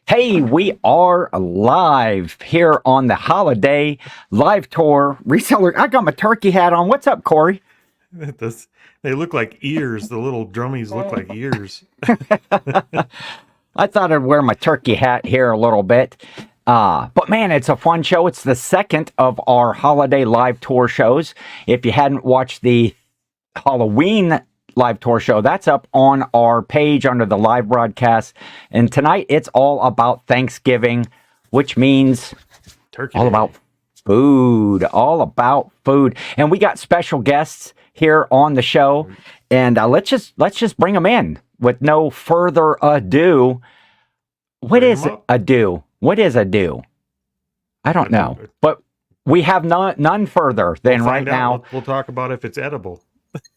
Hey, we are live here on the holiday live tour. Reseller, I got my turkey hat on. What's up, Corey? They look like ears. The little drummies look like ears. I thought I'd wear my turkey hat here a little bit. But man, it's a fun show. It's the second of our holiday live tour shows. If you hadn't watched the Halloween live tour show, that's up on our page under the live broadcast. And tonight it's all about Thanksgiving, which means Turkey all Day. about food. And we got special guests here on the show. And let's just bring them in with no further ado. What Bring is 'em up. ado? What is ado? I don't know. But we have none further than We'll right find out. now. We'll talk about if it's edible.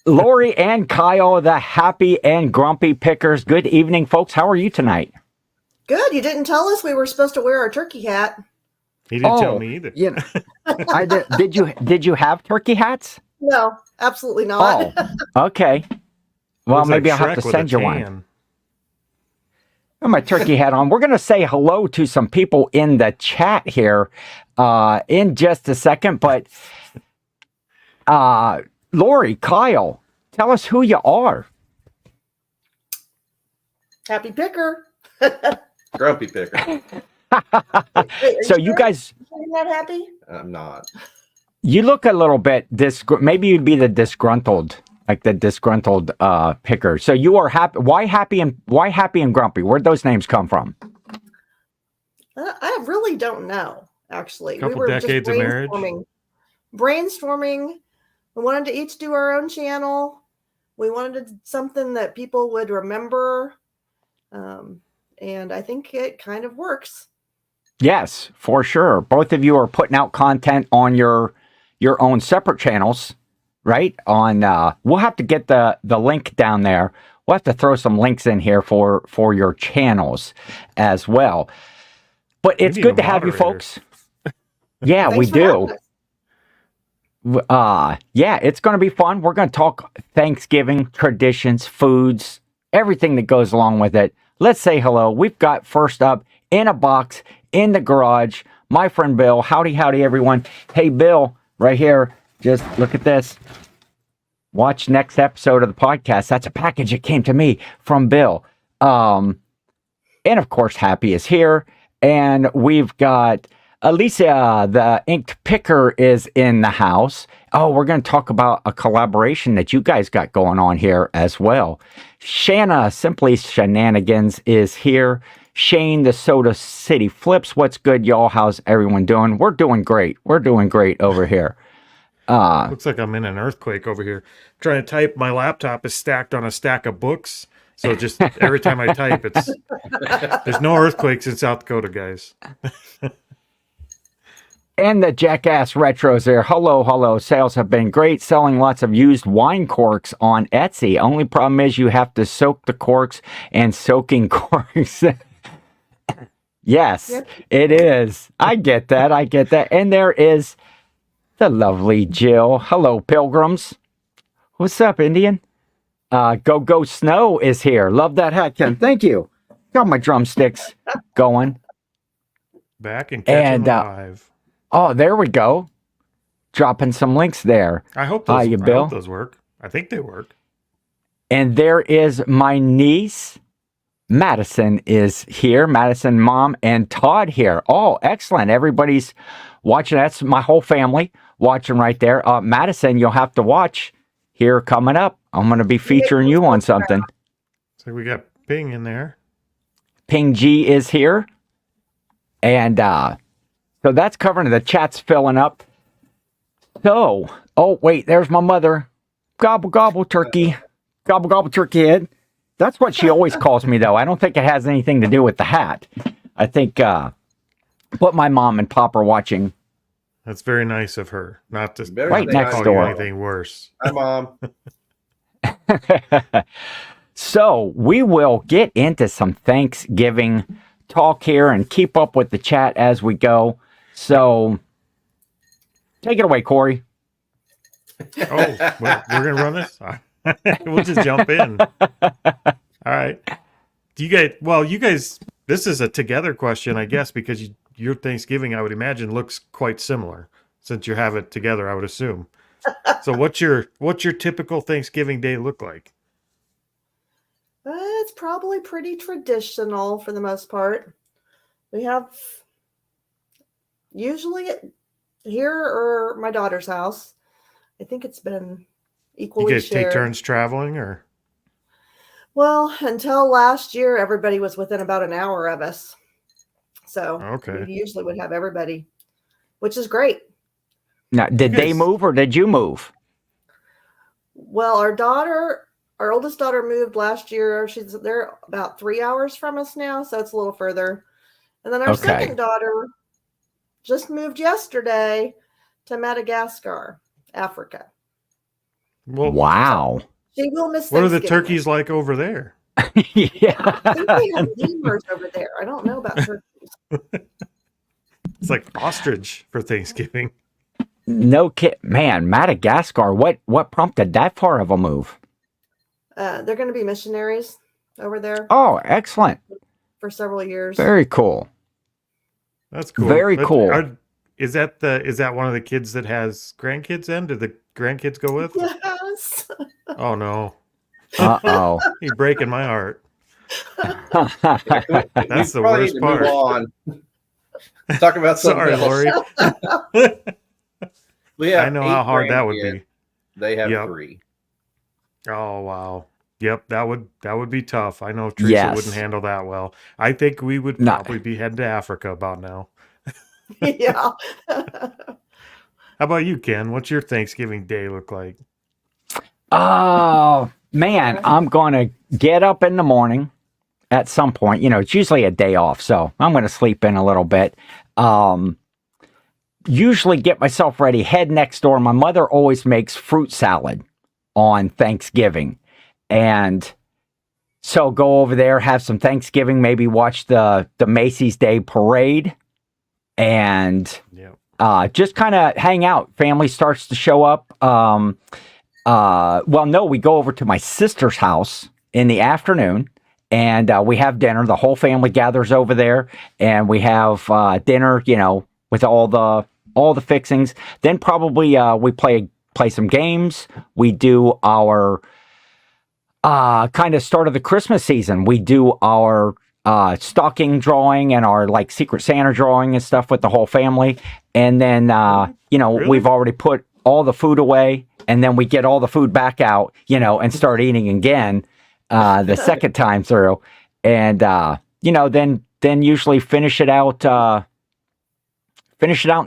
Lori and Kyle, the happy and grumpy pickers. Good evening, folks. How are you tonight? Good. You didn't tell us we were supposed to wear our turkey hat. He didn't tell me either. You know, I did. Did you have turkey hats? No, absolutely not. Oh, okay. Well, Looks like maybe I'll have Shrek to with send a you one. tan. Got my turkey hat on. We're going to say hello to some people in the chat here in just a second. But Lori, Kyle, tell us who you are. Happy picker. Grumpy picker. Wait, So you guys, you're not happy? I'm not. you look a little bit maybe you'd be the disgruntled, like the disgruntled picker. So you are happy. Why happy and grumpy? Where'd those names come from? I really don't know. Actually, Couple we were decades of just marriage. brainstorming. We wanted to each do our own channel. We wanted something that people would remember, and I think it kind of works. Yes, for sure. Both of you are putting out content on your own separate channels, right? On we'll have to get the link down there. We'll have to throw some links in here for your channels as well. But it's need good a to have you moderator. folks. Yeah, Thanks we for having do. us. Yeah, it's going to be fun. We're going to talk Thanksgiving traditions, foods, everything that goes along with it. Let's say hello. We've got first up in a box in the garage, my friend Bill. Howdy, everyone. Hey, Bill, right here. Just look at this. Watch next episode of the podcast. That's a package that came to me from Bill. And of course, Happy is here. And we've got Alicia, the inked picker, is in the house. Oh, we're going to talk about a collaboration that you guys got going on here as well. Shanna, Simply Shenanigans, is here. Shane, the Soda City Flips. What's good, y'all? How's everyone doing? We're doing great. We're doing great over here. Looks like I'm in an earthquake over here. Trying to type. My laptop is stacked on a stack of books. So just every time I type, there's no earthquakes in South Dakota, guys. And the Jackass Retros there. Hello. Sales have been great. Selling lots of used wine corks on Etsy. Only problem is you have to soak the corks, and soaking corks. Yes, Yep. it is. I get that. And there is the lovely Jill. Hello, pilgrims. What's up, Indian? Go Snow is here. Love that hat, Ken. Thank you. Got my drumsticks going. Back and catching live. Oh, there we go. Dropping some links there. I hope you, Bill. those work. I think they work. And there is my niece, Madison, is here. Madison, mom, and Todd here. Oh, excellent. Everybody's watching. That's my whole family watching right there. Madison, you'll have to watch here coming up. I'm going to be featuring you on something. So we got Bing in there. Ping G is here. And so that's covering. The chat's filling up. So, oh, wait, there's my mother. Gobble, gobble, turkey. Gobble, gobble, turkey head. That's what she always calls me, though. I don't think it has anything to do with the hat. I think, but my mom and pop are watching. That's very nice of her. Not to Very Right nice. next call door. you anything worse. Hi, Mom. So we will get into some Thanksgiving talk here and keep up with the chat as we go. So take it away, Corey. Oh, we're going to run this? We'll just jump in. All right. You guys This is a together question, I guess, because your Thanksgiving, I would imagine, looks quite similar since you have it together, I would assume. So what's your typical Thanksgiving day look like? It's probably pretty traditional for the most part. We have usually here or my daughter's house. I think it's been equally You guys shared. take turns traveling, or? Well, until last year, everybody was within about an hour of us. So Okay. we usually would have everybody, which is great. Now, did they move or did you move? Well, our oldest daughter moved last year. They're about 3 hours from us now, so it's a little further. And then our second daughter just moved yesterday to Madagascar, Africa. Well, wow. She will miss what are the Thanksgiving. turkeys like over there? Yeah. I think they have lemurs over there. I don't know about turkeys. It's like ostrich for Thanksgiving. No kid, man. Madagascar. What prompted that far of a move? They're going to be missionaries over there Oh, excellent. for several years. Very cool. That's cool. Very cool. Is that one of the kids that has grandkids? Then do the grandkids go with? Yes. Oh no! Uh-oh. You're breaking my heart. That's the worst part. Move on. Talk about something Sorry, else. Lori. We have I know 8 how hard that would grandkids. be. They have Yep. 3. Oh wow. Yep, that would be tough. I know Teresa Yes. wouldn't handle that well. I think we would No. probably be heading to Africa about now. Yeah. How about you, Ken? What's your Thanksgiving day look like? Oh, man. I'm going to get up in the morning at some point. You know, it's usually a day off, so I'm going to sleep in a little bit. Usually get myself ready, head next door. My mother always makes fruit salad on Thanksgiving. And so go over there, have some Thanksgiving, maybe watch the Macy's Day Parade, and just kind of hang out. Family starts to show up. Well, no, we go over to my sister's house in the afternoon, and we have dinner. The whole family gathers over there, and we have dinner, you know, with all the fixings. Then probably we play some games. We do our kind of start of the Christmas season. We do our stocking drawing and our like Secret Santa drawing and stuff with the whole family. And then, you know, Really? we've already put all the food away, and then we get all the food back out, you know, and start eating again the second time through. And, you know, then usually finish it out in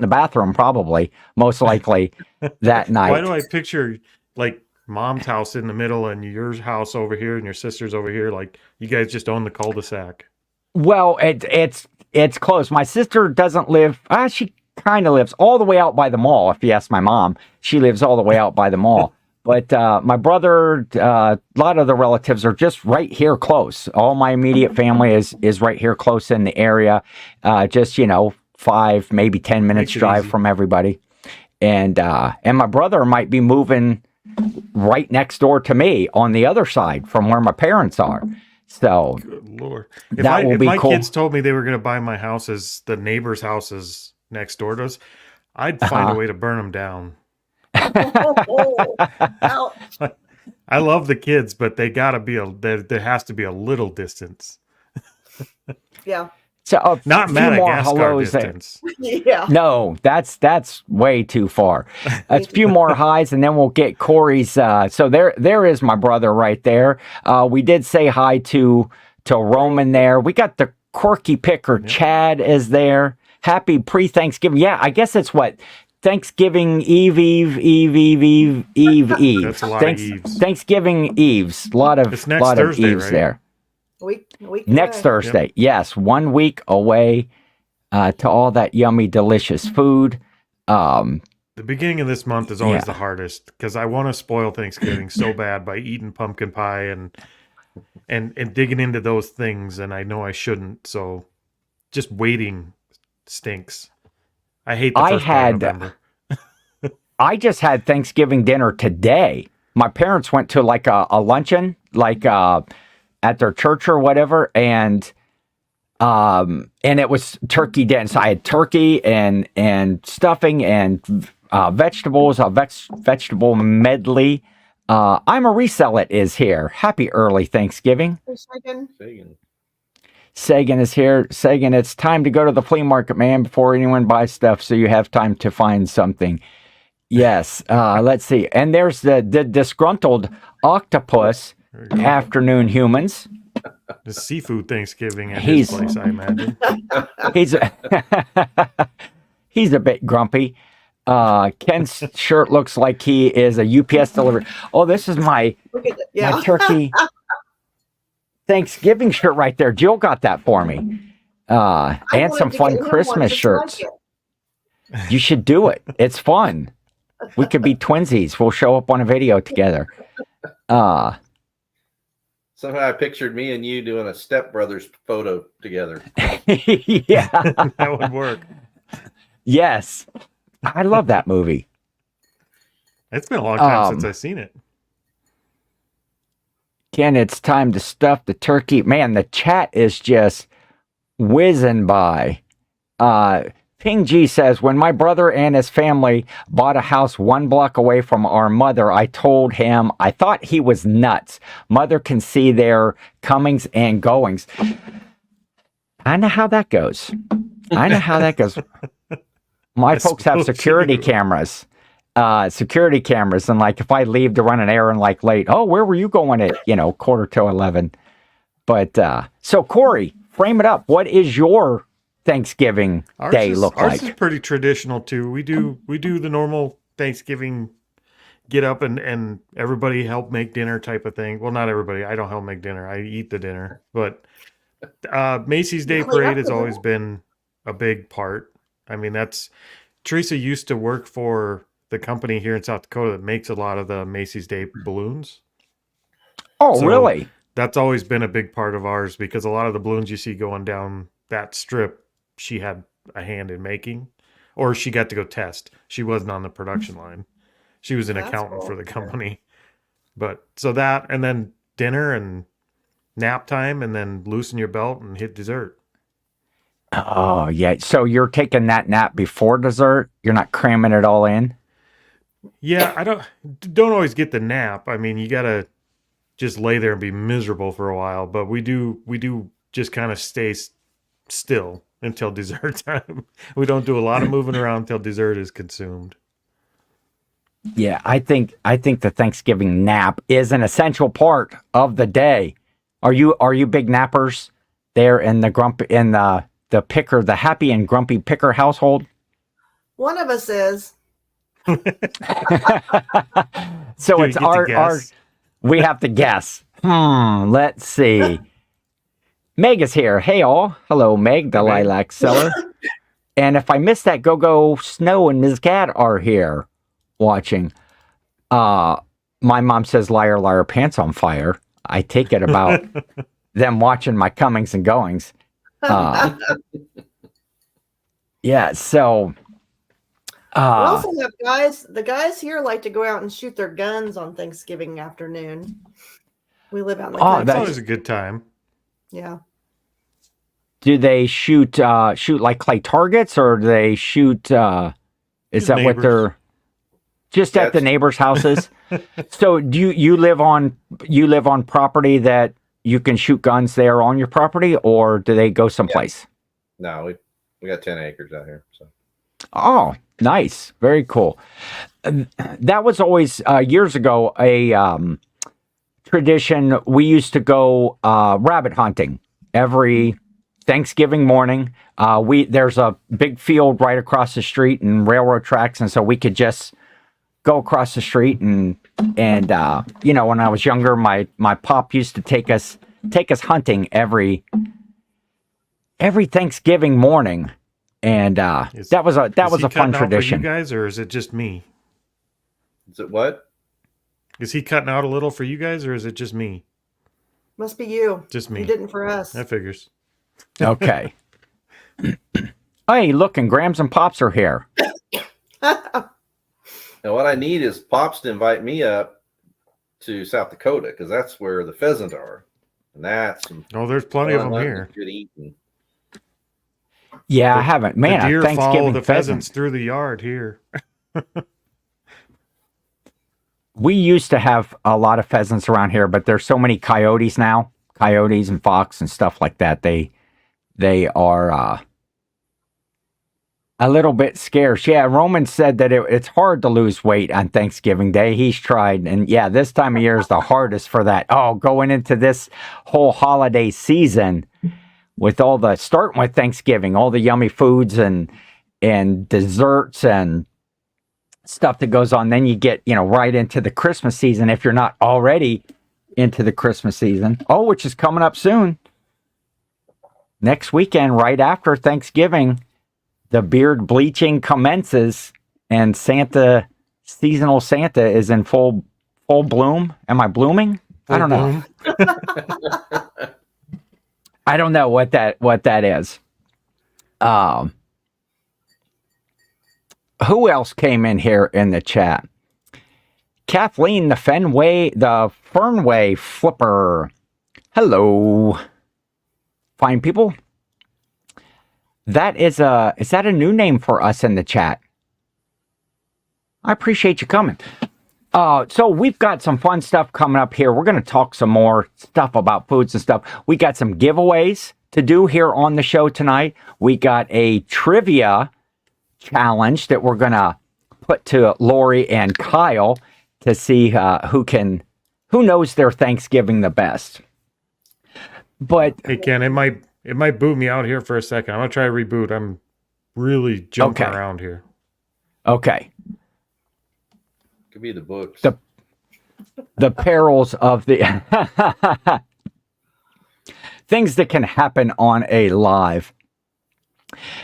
the bathroom, probably, most likely that night. Why do I picture like mom's house in the middle and your house over here and your sister's over here? Like you guys just own the cul-de-sac. Well, it's close. My sister doesn't live. She kind of lives all the way out by the mall. If you ask my mom, she lives all the way out by the mall. But my brother, a lot of the relatives are just right here close. All my immediate family is right here close in the area. Just 5, maybe 10 minutes drive from everybody. And my brother might be moving right next door to me on the other side from where my parents are. So Good Lord. That will be if my cool. kids told me they were going to buy my house as the neighbor's houses next door to us, I'd find a way to burn them down. Ouch. I love the kids, but they gotta be there has to be a little distance. Yeah. So a Not few more Madagascar hellos there. distance. Yeah. No, that's way too far. A few more highs, and then we'll get Corey's. So there is my brother right there. We did say hi to Roman there. We got the quirky picker. Chad is there. Happy pre-Thanksgiving. Yeah, I guess it's what Thanksgiving Eve. That's a lot of Eves. Thanksgiving Eves. A lot of It's next Thursday, Eves right? there. A week Next away. Thursday, yes, 1 week away to all that yummy, delicious food. The beginning of this month is always the hardest because I want to spoil Thanksgiving so bad by eating pumpkin pie and digging into those things, and I know I shouldn't. So just waiting stinks. I hate the first part of November. I just had Thanksgiving dinner today. My parents went to like a luncheon, like at their church or whatever, and And it was turkey dinner. So I had turkey and stuffing and vegetables, a vegetable medley. I'm a Reseller is here. Happy early Thanksgiving. Sagan is here. Sagan, it's time to go to the flea market, man, before anyone buys stuff, so you have time to find something. Yes. Let's see. And there's the disgruntled octopus. Afternoon, humans. The seafood Thanksgiving at his place, I imagine. He's a bit grumpy. Ken's shirt looks like he is a UPS delivery. Oh, this is my turkey Thanksgiving shirt right there. Jill got that for me. And some fun Christmas shirts. You should do it. It's fun. We could be twinsies. We'll show up on a video together. Somehow I pictured me and you doing a Step Brothers photo together. Yeah. That would work. Yes. I love that movie. It's been a long time since I've seen it. Ken, it's time to stuff the turkey. Man, the chat is just whizzing by. Ping G says, when my brother and his family bought a house 1 block away from our mother, I told him I thought he was nuts. Mother can see their comings and goings. I know how that goes. My folks have security cameras. And like if I leave to run an errand like late, oh, where were you going at, 10:45? But so Corey, frame it up. What is your Thanksgiving day look like? Ours is pretty traditional too. We do the normal Thanksgiving get up and everybody help make dinner type of thing. Well, not everybody. I don't help make dinner. I eat the dinner. But Macy's Day Parade has always been a big part. I mean, Teresa used to work for the company here in South Dakota that makes a lot of the Macy's Day balloons. Oh, so really? That's always been a big part of ours because a lot of the balloons you see going down that strip, she had a hand in making, or she got to go test. She wasn't on the production line. She was an accountant for the company. But so that, and then dinner and nap time, and then loosen your belt and hit dessert. Oh, yeah. So you're taking that nap before dessert? You're not cramming it all in? Yeah, I don't always get the nap. I mean, you got to just lay there and be miserable for a while, but we do just kind of stay still until dessert time. We don't do a lot of moving around until dessert is consumed. Yeah, I think the Thanksgiving nap is an essential part of the day. Are you big nappers there in the the happy and grumpy picker household? One of us is. So it's our we have to guess. Let's see. Meg is here. Hey all. Hello, Meg, the lilac seller. And if I missed that, Go Snow and Ms. Cat are here watching. My mom says liar, liar, pants on fire. I take it about them watching my comings and goings. Yeah, so we also have guys. The guys here like to go out and shoot their guns on Thanksgiving afternoon. We live out in the country. That's always a good time. Yeah. Do they shoot like clay targets, or do they shoot? Is that what they're just at the neighbors' houses? So do you live on property that you can shoot guns there on your property, or do they go someplace? Yeah. No, we got 10 acres out here. So. Oh, nice. Very cool. That was always years ago a tradition. We used to go rabbit hunting every Thanksgiving morning. There's a big field right across the street and railroad tracks, and so we could just go across the street and when I was younger, my pop used to take us hunting every Thanksgiving morning. And that was a fun tradition. For you guys, or is it just me? Is it what? Is he cutting out a little for you guys, or is it just me? Must be you. Just me. He didn't for us. That figures. Okay. Hey, look, and Grams and Pops are here. Now, what I need is Pops to invite me up to South Dakota, because that's where the pheasant are, and that's there's plenty of them here. Good eating. Yeah, I haven't. Man, the deer follow Thanksgiving the pheasants through the yard here. We used to have a lot of pheasants around here, but there's so many coyotes now, coyotes and fox and stuff like that. They are a little bit scarce. Yeah, Roman said that it's hard to lose weight on Thanksgiving Day. He's tried, and yeah, this time of year is the hardest for that. Oh, going into this whole holiday season with starting with Thanksgiving, all the yummy foods and desserts and stuff that goes on. Then you get, right into the Christmas season if you're not already into the Christmas season. Oh, which is coming up soon. Next weekend, right after Thanksgiving, the beard bleaching commences and seasonal Santa is in full bloom. Am I blooming? I don't know. I don't know what that is. Who else came in here in the chat? Kathleen, the Fernway Flipper. Hello. Fine people. Is that a new name for us in the chat? I appreciate you coming. So we've got some fun stuff coming up here. We're going to talk some more stuff about foods and stuff. We got some giveaways to do here on the show tonight. We got a trivia challenge that we're going to put to Lori and Kyle to see who knows their Thanksgiving the best. But hey, Ken, it might boot me out here for a second. I'm gonna try to reboot. I'm really jumping around here. Okay. Could be the books. The perils of the things that can happen on a live.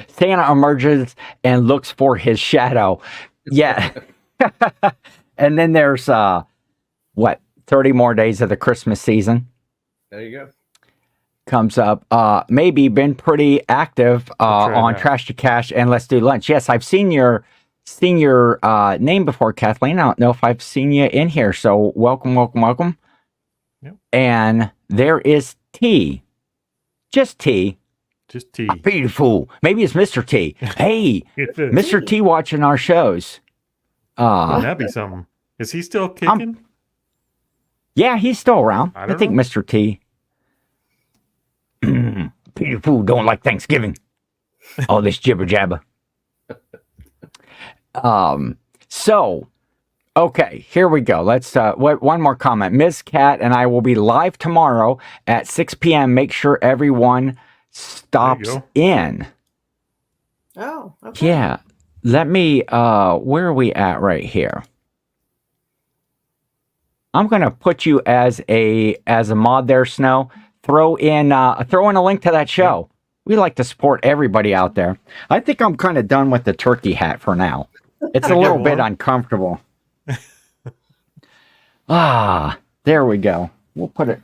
Santa emerges and looks for his shadow. Yeah. And then there's 30 more days of the Christmas season. There you go. Comes up. Maybe been pretty active on Trash to Cash and Let's Do Lunch. Yes, I've seen your name before, Kathleen. I don't know if I've seen you in here. So welcome. Yep. And there is T. Just T. Just T. Beautiful. Maybe it's Mr. T. Hey, Mr. T watching our shows. Wouldn't that be something? Is he still kicking? Yeah, he's still around. I think know. Mr. T. Beautiful. Don't like Thanksgiving. All this jibber jabber. So, okay, here we go. Let's, one more comment. Ms. Cat and I will be live tomorrow at 6 p.m. Make sure everyone stops in. Oh, okay. Yeah. Let me, where are we at right here? I'm going to put you as a mod there, Snow. Throw in a link to that show. We like to support everybody out there. I think I'm kind of done with the turkey hat for now. It's a little bit uncomfortable. There we go. We'll put it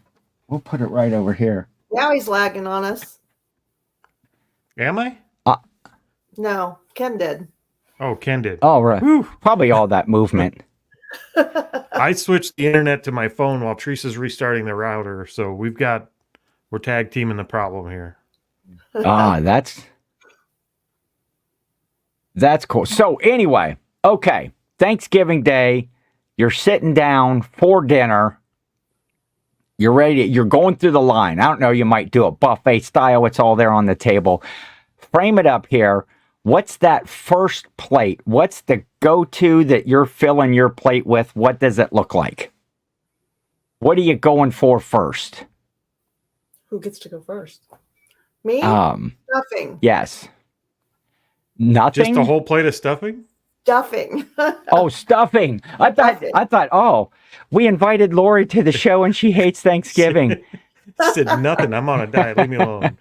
right over here. Now he's lagging on us. Am I? No, Ken did. Oh, Ken did. Oh, right. Whew. Probably all that movement. I switched the internet to my phone while Teresa's restarting the router, so we're tag teaming the problem here. That's cool. So anyway, okay, Thanksgiving Day, you're sitting down for dinner. You're ready. You're going through the line. I don't know. You might do a buffet style. It's all there on the table. Frame it up here. What's that first plate? What's the go-to that you're filling your plate with? What does it look like? What are you going for first? Who gets to go first? Me? Stuffing. Yes. Nothing? Just a whole plate of stuffing? Stuffing. Oh, stuffing. I thought, we invited Lori to the show and she hates Thanksgiving. Said nothing. I'm on a diet. Leave me alone.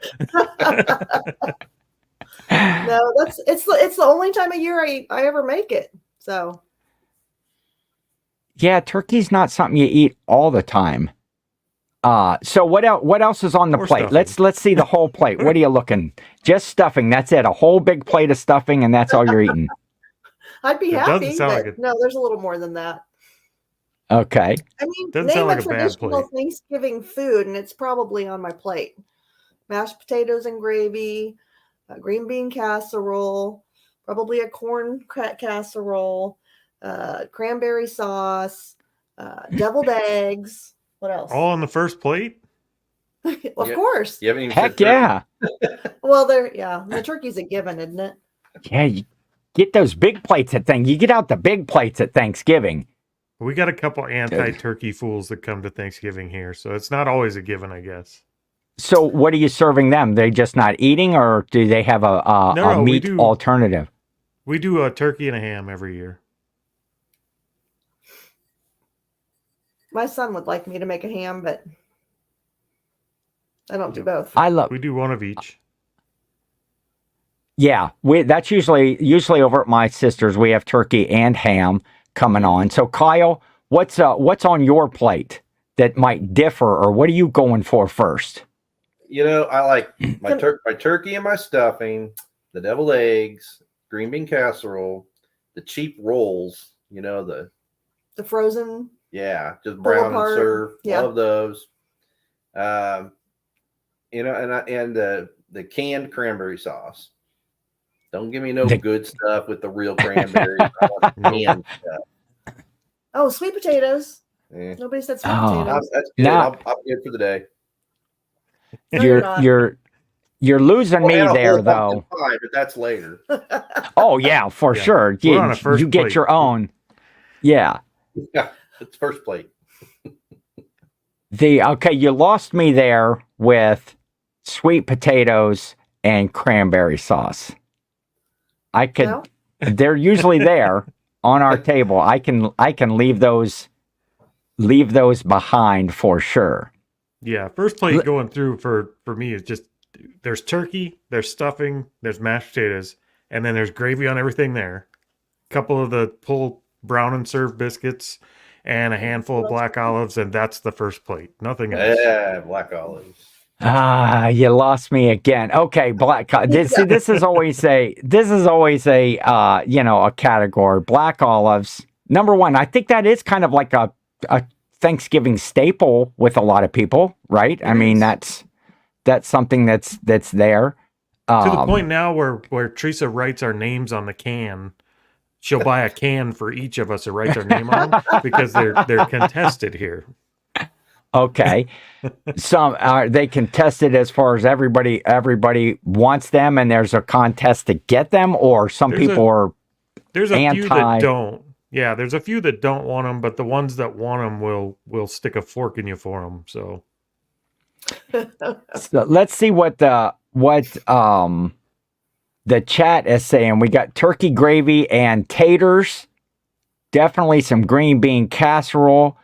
No, it's the only time of year I ever make it. So yeah, turkey's not something you eat all the time. So what else is on the plate? Stuffing. Let's see the whole plate. What are you looking? Just stuffing. That's it. A whole big plate of stuffing, and that's all you're eating. I'd be happy, but like no, there's a little more than that. Okay. I mean, Doesn't name sound like a a bad traditional plate. Thanksgiving food, and it's probably on my plate. Mashed potatoes and gravy, green bean casserole, probably a corn casserole, cranberry sauce, deviled eggs. What else? All on the first plate? Of course. You haven't even Heck said yeah. Well, the turkey's a given, isn't it? Yeah, you get those big plates at Thanksgiving. You get out the big plates at Thanksgiving. We got a couple anti-turkey fools that come to Thanksgiving here, so it's not always a given, I guess. So what are you serving them? They just not eating, or do they have a meat alternative? We do a turkey and a ham every year. My son would like me to make a ham, but I don't do both. We do one of each. Yeah, that's usually over at my sister's. We have turkey and ham coming on. So Kyle, what's on your plate that might differ, or what are you going for first? I like my turkey and my stuffing, the deviled eggs, green bean casserole, the cheap rolls. The frozen. Yeah, just brown and serve. Yeah. Love those. And the canned cranberry sauce. Don't give me no good stuff with the real cranberries. I want canned stuff. Oh, sweet potatoes. Nobody said sweet potatoes. That's good. I'll be good for the day. No, you're losing me there, though. Pie, but that's later. Oh yeah, for sure. You get your own. Yeah. Yeah, it's first plate. You lost me there with sweet potatoes and cranberry sauce. They're usually there on our table. I can leave those behind for sure. Yeah, first plate going through for me is just there's turkey, there's stuffing, there's mashed potatoes, and then there's gravy on everything there. A couple of the pull brown and serve biscuits, and a handful of black olives, and that's the first plate. Nothing else. Yeah, black olives. You lost me again. Okay, this is always a a category. Black olives, number one. I think that is kind of like a Thanksgiving staple with a lot of people, right? I mean, that's something that's there. To the point now where Teresa writes our names on the can. She'll buy a can for each of us to write our name on because they're contested here. Okay. Some they contested as far as everybody wants them and there's a contest to get them, or some people are there's a few that don't. Yeah, there's a few that don't want them, but the ones that want them will stick a fork in you for them. So let's see what the chat is saying. We got turkey gravy and taters. Definitely some green bean casserole.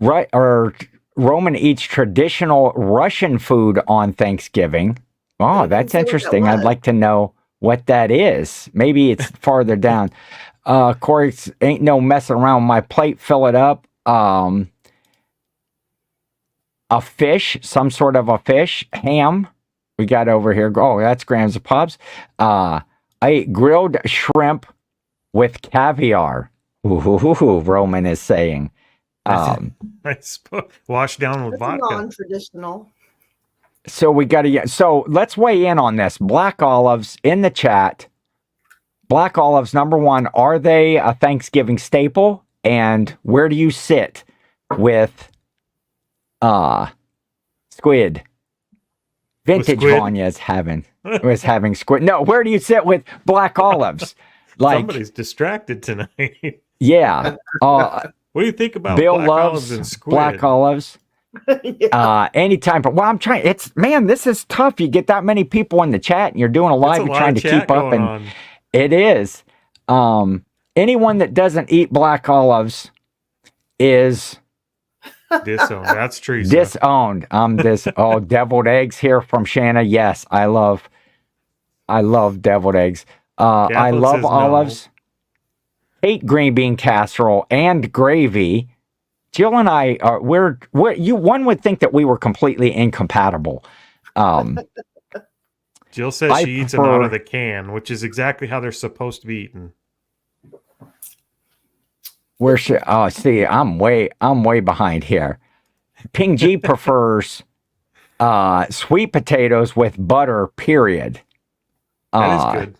Right, or Roman eats traditional Russian food on Thanksgiving. Oh, that's interesting. I'd like to know what that is. Maybe it's farther down. Corey, ain't no messing around with my plate. Fill it up. A fish, some sort of a fish. Ham. We got over here. Oh, that's grams of pops. I ate grilled shrimp with caviar. Ooh, Roman is saying. Washed down with vodka. Non-traditional. So we got to. So let's weigh in on this. Black olives in the chat. Black olives, number one, are they a Thanksgiving staple? And where do you sit with squid? Vintage Vanya was having squid. No, where do you sit with black olives? Somebody's distracted tonight. Yeah. What do you think about Bill black loves olives and squid? Black olives. Anytime. But I'm trying. This is tough. You get that many people in the chat, and you're doing a live. You're trying to keep up, and it is. Anyone that doesn't eat black olives is disowned. That's true. Disowned. Deviled eggs here from Shanna. Yes, I love deviled eggs. I love olives. No. Hate green bean casserole and gravy. Jill and I are one would think that we were completely incompatible. Jill says she eats them out of the can, which is exactly how they're supposed to be eaten. I'm way behind here. Ping G prefers sweet potatoes with butter, period. That is good.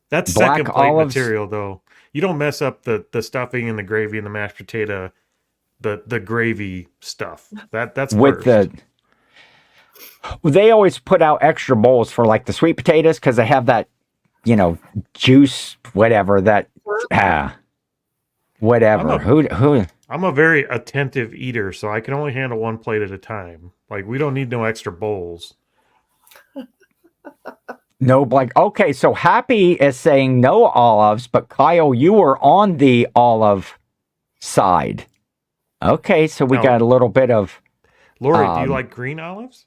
That's black second plate olives- material, though. You don't mess up the stuffing and the gravy and the mashed potato, the gravy stuff. That's with first. They always put out extra bowls for like the sweet potatoes because they have that, juice, whatever that, whatever. Who? I'm a very attentive eater, so I can only handle one plate at a time. Like, we don't need no extra bowls. No, like, okay, so Happy is saying no olives, but Kyle, you were on the olive side. Okay, so we No. got a little bit of. Lori, do you like green olives?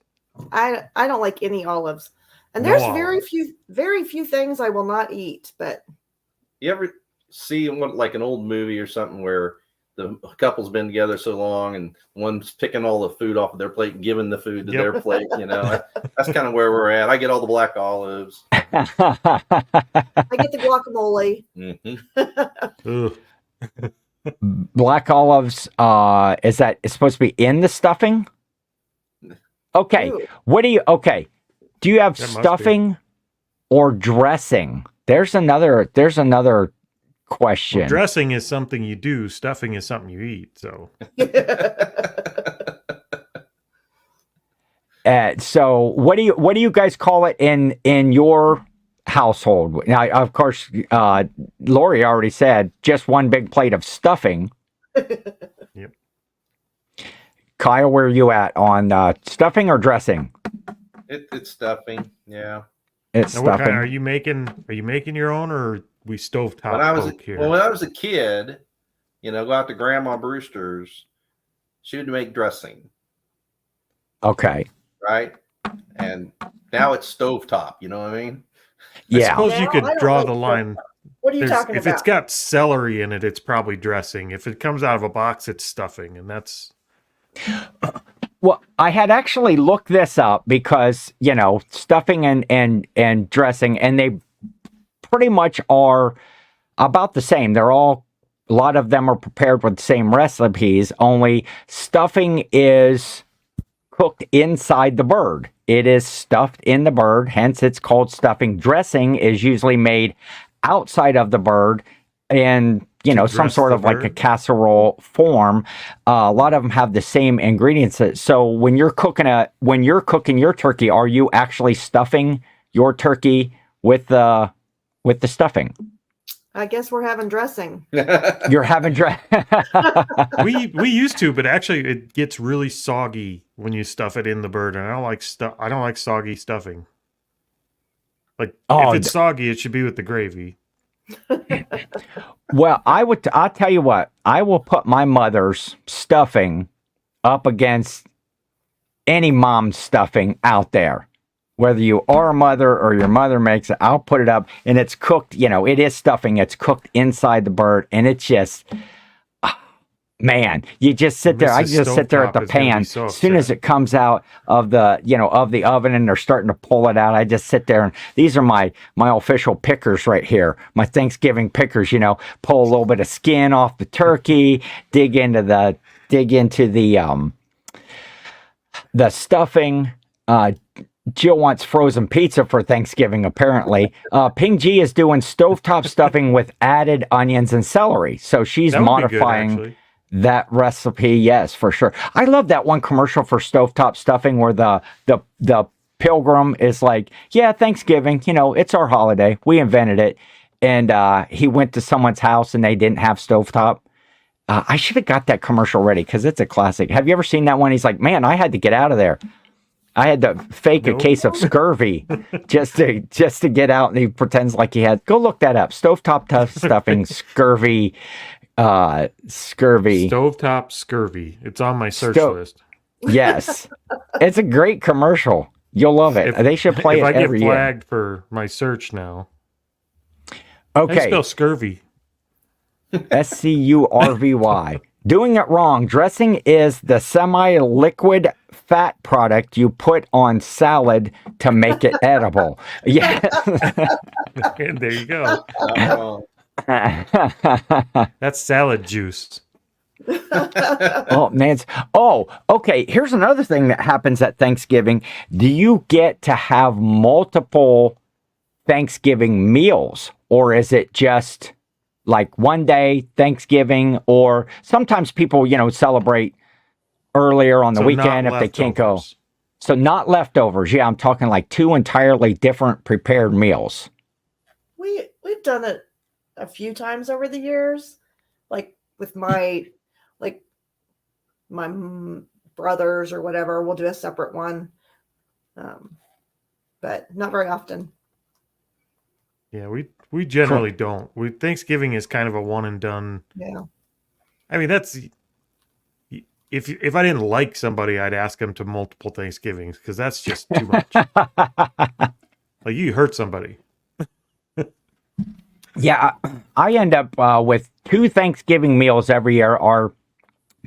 I don't like any olives, and No there's olives. very few things I will not eat. But You ever see like an old movie or something where the couple's been together so long and one's picking all the food off of their plate and giving the food to Yep. their plate? That's kind of where we're at. I get all the black olives. I get the guacamole. Mhm. Ugh. Black olives, is that it's supposed to be in the stuffing? Okay. Ooh. Do you have That must be. stuffing or dressing? There's another question. Well, dressing is something you do. Stuffing is something you eat. So So what do you guys call it in your household? Now, of course, Lori already said just one big plate of stuffing. Yep. Kyle, where are you at on stuffing or dressing? It's stuffing. Yeah. It's now, what stuffing. kind, are you making your own, or are we stovetop When I was folk here? when I was a kid, go out to Grandma Brewster's, she would make dressing, Okay. right? And now it's stovetop. You know what I mean? I Yeah. suppose you No, could I don't draw like the line. What are you talking If about? it's got celery in it, it's probably dressing. If it comes out of a box, it's stuffing, and that's Well, I had actually looked this up because, stuffing and dressing, and they pretty much are about the same. A lot of them are prepared with the same recipes, only stuffing is cooked inside the bird. It is stuffed in the bird, hence it's called stuffing. Dressing is usually made outside of the bird and some dress sort the of like a bird? casserole form. A lot of them have the same ingredients. So when you're cooking your turkey, are you actually stuffing your turkey with the stuffing? I guess we're having dressing. You're having we used to, but actually it gets really soggy when you stuff it in the bird, and I don't like soggy stuffing. Like, Oh, if it's soggy, it should be with the gravy. Well, I'll tell you what, I will put my mother's stuffing up against any mom's stuffing out there. Whether you are a mother or your mother makes it, I'll put it up, and it's cooked, it is stuffing. It's cooked inside the bird, and it's just, man, you just sit there. I Mrs. just sit there at the Stovetop is gonna be pan. so As soon as upset. it comes out of the oven and they're starting to pull it out, I just sit there, and these are my official pickers right here. My Thanksgiving pickers, pull a little bit of skin off the turkey, dig into the stuffing. Jill wants frozen pizza for Thanksgiving, apparently. Ping G is doing stovetop stuffing with added onions and celery. So she's That would be good, modifying actually. that recipe. Yes, for sure. I love that one commercial for stovetop stuffing where the pilgrim is like, yeah, Thanksgiving, it's our holiday. We invented it. And he went to someone's house and they didn't have stovetop. I should have got that commercial ready because it's a classic. Have you ever seen that one? He's like, man, I had to get out of there. I had to fake a Nope. case of scurvy just to get out, and he pretends like he had. Go look that up. Stovetop stuffing, scurvy. Stovetop scurvy. It's on my search list. Yes, it's a great commercial. You'll love it. They should play if it I get every year. flagged for my search now. How do you Okay, spell scurvy? SCURVY. Doing it wrong. Dressing is the semi-liquid fat product you put on salad to make it edible. Yeah. And there you go. Oh, That's salad juice. Oh, Nance. Oh, okay. Here's another thing that happens at Thanksgiving. Do you get to have multiple Thanksgiving meals, or is it just like one day Thanksgiving? Or sometimes people, celebrate earlier on the So weekend not if they can't go. leftovers. So not leftovers. Yeah, I'm talking like two entirely different prepared meals. We've done it a few times over the years, like with my brothers or whatever. We'll do a separate one, but not very often. Yeah, we generally don't. Thanksgiving is kind of a one and done. Yeah. I mean, that's if I didn't like somebody, I'd ask them to multiple Thanksgivings because that's just too much. Like you hurt somebody. Yeah, I end up with 2 Thanksgiving meals every year. Our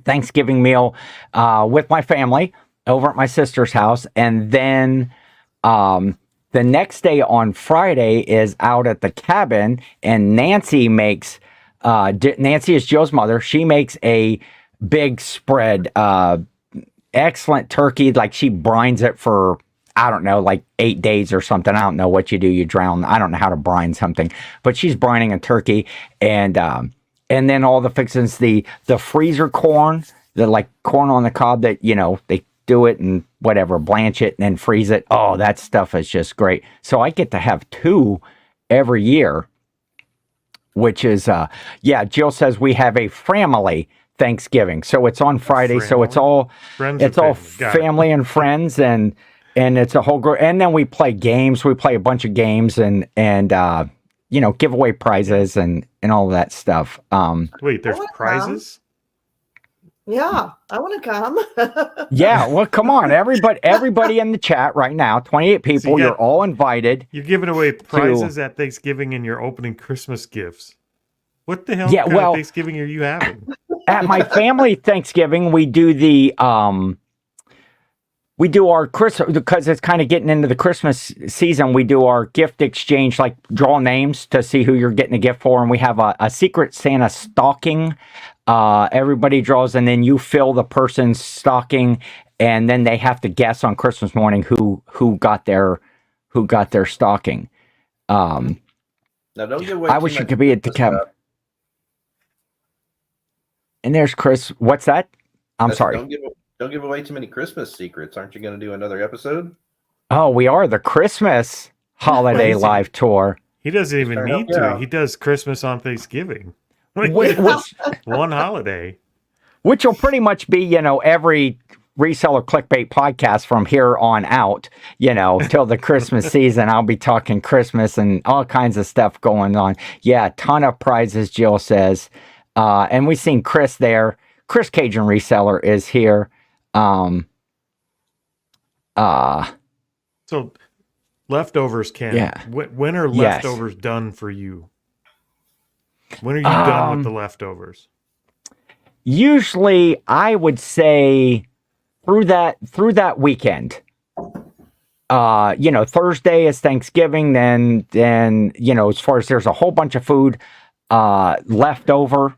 Thanksgiving meal with my family over at my sister's house, and then the next day on Friday is out at the cabin, and Nancy makes. Nancy is Joe's mother. She makes a big spread, excellent turkey. Like she brines it for, I don't know, like 8 days or something. I don't know what you do. You drown. I don't know how to brine something, but she's brining a turkey, and then all the fixings, the freezer corn, the like corn on the cob that, they do it and whatever, blanch it and then freeze it. Oh, that stuff is just great. So I get to have 2 every year, which is, Jill says we have a family Thanksgiving. So it's on Friday. So it's all, family and friends, and it's a whole group. And then we play games. We play a bunch of games and give away prizes and all of that stuff. Wait, there's prizes? Yeah, I want to come. Yeah, well, come on, everybody in the chat right now, 28 people, So you're all invited. You're giving away prizes at Thanksgiving and you're opening Christmas gifts. What the hell kind of Thanksgiving are you having? At my family Thanksgiving, we do our Christmas, because it's kind of getting into the Christmas season. We do our gift exchange, like draw names to see who you're getting a gift for. And we have a secret Santa stocking. Everybody draws, and then you fill the person's stocking, and then they have to guess on Christmas morning who got their stocking. Now, don't give away. I wish you could be at the cabin. And there's Chris. What's that? I'm sorry. Don't give away too many Christmas secrets. Aren't you going to do another episode? Oh, we are the Christmas holiday live tour. He doesn't even need to. He does Christmas on Thanksgiving. One holiday. Which will pretty much be, every Reseller Clickbait podcast from here on out, till the Christmas season. I'll be talking Christmas and all kinds of stuff going on. Yeah, ton of prizes, Jill says. And we've seen Chris there. Chris Cajun Reseller is here. So leftovers, Ken. Yeah. When are leftovers done for you? When are you done with the leftovers? Usually, I would say through that weekend. Thursday is Thanksgiving. Then as far as there's a whole bunch of food left over,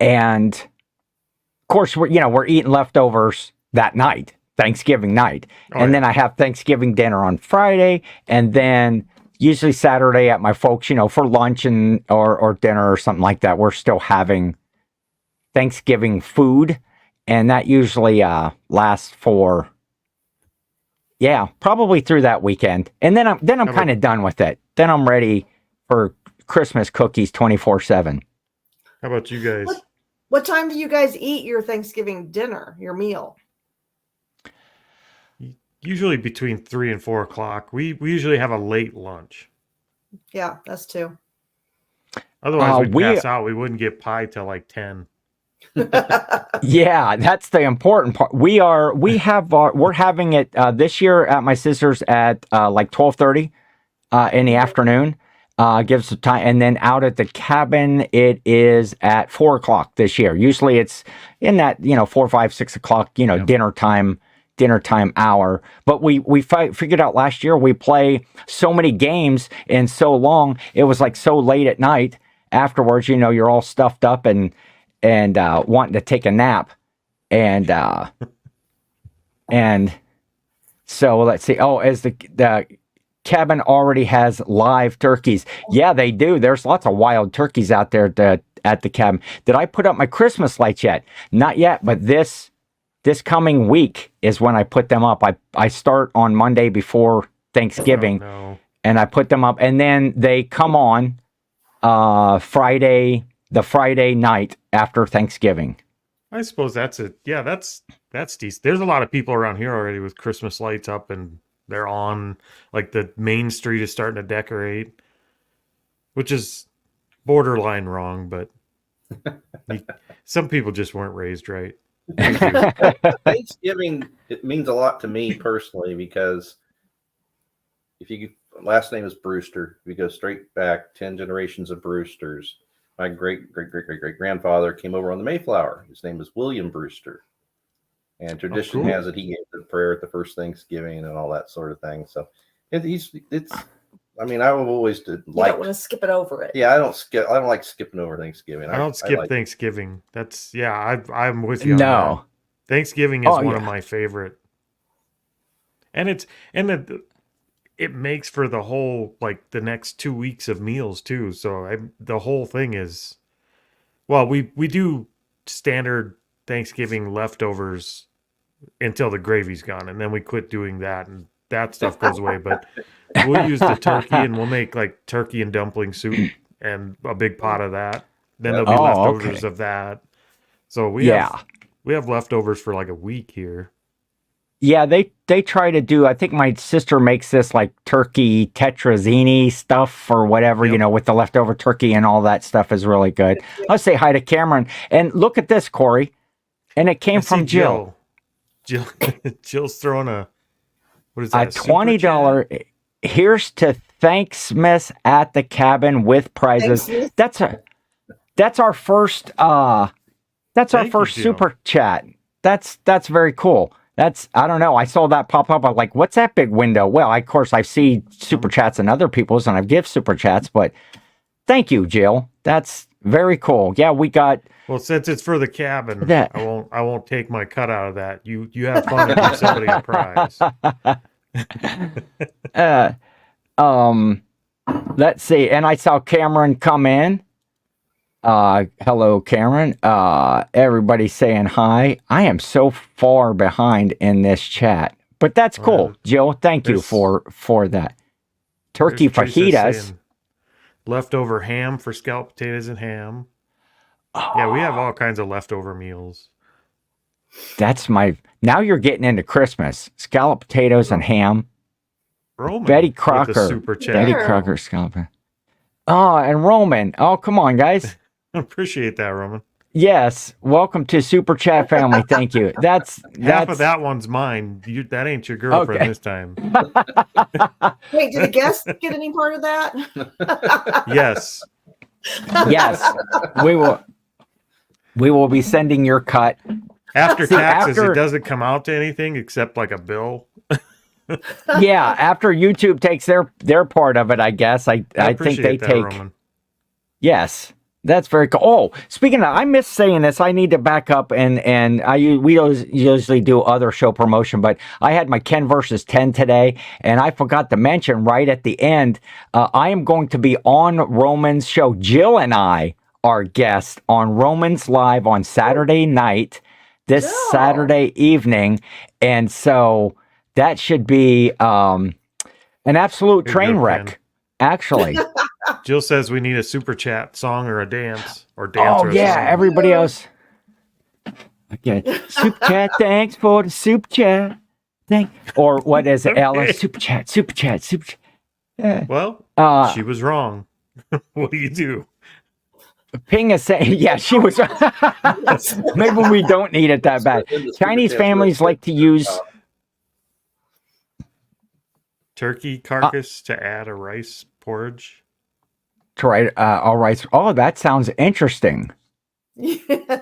and of course we're eating leftovers that night, Thanksgiving night, then I have Thanksgiving dinner on Friday, and then usually Saturday at my folks, for lunch or dinner or something like that. We're still having Thanksgiving food, and that usually lasts for probably through that weekend, and then I'm kind of done with it. Then I'm ready for Christmas cookies 24/7. How about you guys? What time do you guys eat your Thanksgiving dinner, your meal? Usually between 3 and 4 o'clock. We usually have a late lunch. Yeah, us too. Otherwise, we'd pass out. We wouldn't get pie till like 10. Yeah, that's the important part. We're having it this year at my sister's at like 12:30 in the afternoon. Gives the time, and then out at the cabin it is at 4 o'clock this year. Usually it's in that 4, 5, 6 o'clock dinner time hour. But we figured out last year we play so many games and so long, it was like so late at night afterwards. You're all stuffed up and and wanting to take a nap, and so let's see. Oh, as the cabin already has live turkeys. Yeah, they do. There's lots of wild turkeys out there at the cabin. Did I put up my Christmas lights yet? Not yet, but this coming week is when I put them up. I start on Monday before Thanksgiving, and I put them up, and then they come on the Friday night after Thanksgiving. I suppose that's it. Yeah, that's decent. There's a lot of people around here already with Christmas lights up, and they're on, like, the main street is starting to decorate, which is borderline wrong, but some people just weren't raised right. Thanksgiving, it means a lot to me personally, because last name is Brewster. We go straight back 10 generations of Brewsters. My great grandfather came over on the Mayflower. His name was William Brewster. And tradition has it he gave the prayer at the first Thanksgiving and all that sort of thing. So it's I mean, I've always did You don't want to skip it over it. Yeah, I don't like skipping over Thanksgiving. I don't skip Thanksgiving. That's I'm with you on No. that. Thanksgiving is one of my favorite. And it makes for the whole, like, the next 2 weeks of meals too. So the whole thing is, well, we do standard Thanksgiving leftovers until the gravy's gone, and then we quit doing that, and that stuff goes away. But we'll use the turkey, and we'll make, like, turkey and dumpling soup and a big pot of that. Then there'll be leftovers of that. So we have leftovers for like a week here. Yeah, they try to do, I think my sister makes this, like, turkey tetrazzini stuff or whatever, with the leftover turkey, and all that stuff is really good. I'll say hi to Cameron. And look at this, Corey. And it came from Jill. Jill's throwing what is that? A $20. Here's to Thanksmas at the cabin with prizes. That's our first super chat. That's very cool. I don't know. I saw that pop up. I'm like, what's that big window? Well, of course, I've seen super chats and other people's, and I've given super chats, but thank you, Jill. That's very cool. Yeah, we got. Well, since it's for the cabin, I won't take my cut out of that. You have fun and give somebody a prize. Let's see. And I saw Cameron come in. Hello, Cameron. Everybody saying hi. I am so far behind in this chat, but that's cool. Jill, thank you for that. Turkey fajitas. Leftover ham for scalloped potatoes and ham. Yeah, we have all kinds of leftover meals. Now you're getting into Christmas. Scalloped potatoes and ham. Roman Betty Crocker. With the super chat. Betty Crocker scalloped. Oh, and Roman. Oh, come on, guys. I appreciate that, Roman. Yes. Welcome to Super Chat family. Thank you. That's half of that one's mine. That ain't your girlfriend this time. Wait, did the guest get any part of that? Yes. Yes. We will be sending your cut. After taxes, it doesn't come out to anything except like a bill. Yeah, after YouTube takes their part of it, I guess. I think they take. Roman. Yes. That's very cool. Oh, speaking of, I miss saying this. I need to back up and we usually do other show promotion, but I had my Ken versus 10 today, and I forgot to mention right at the end, I am going to be on Roman's show. Jill and I are guests on Roman's Live on Saturday night, this Saturday evening, and so that should be an absolute train wreck, actually. Jill says we need a super chat song or a dance or dance. Oh, yeah, everybody else. Okay, super chat. Thanks for the super chat. Or what is it, Alice? Super chat. Yeah. Well, she was wrong. What do you do? Ping is saying, yeah, she was. Maybe we don't need it that bad. Chinese families like to use turkey carcass to add a rice porridge. Try all right. Oh, that sounds interesting. Yeah.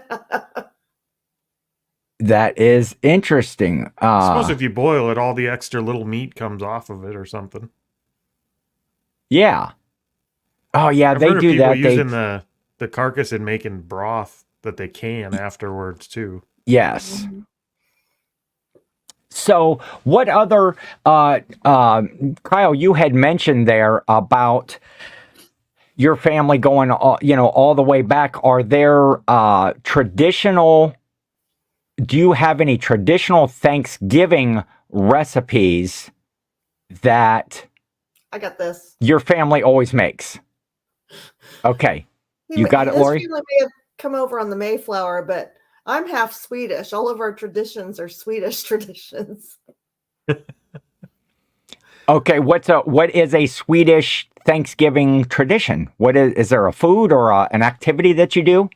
That is interesting. I suppose if you boil it, all the extra little meat comes off of it or something. Yeah. Oh, yeah, I've they heard do of people that. Using the carcass and making broth that they can afterwards too. Yes. So what other, Kyle, you had mentioned there about your family going, all the way back. Are there traditional, do you have any traditional Thanksgiving recipes that I got this. your family always makes? Okay. You got it, Lori? This family may have come over on the Mayflower, but I'm half Swedish. All of our traditions are Swedish traditions. Okay, what is a Swedish Thanksgiving tradition? What is there a food or an activity that you do?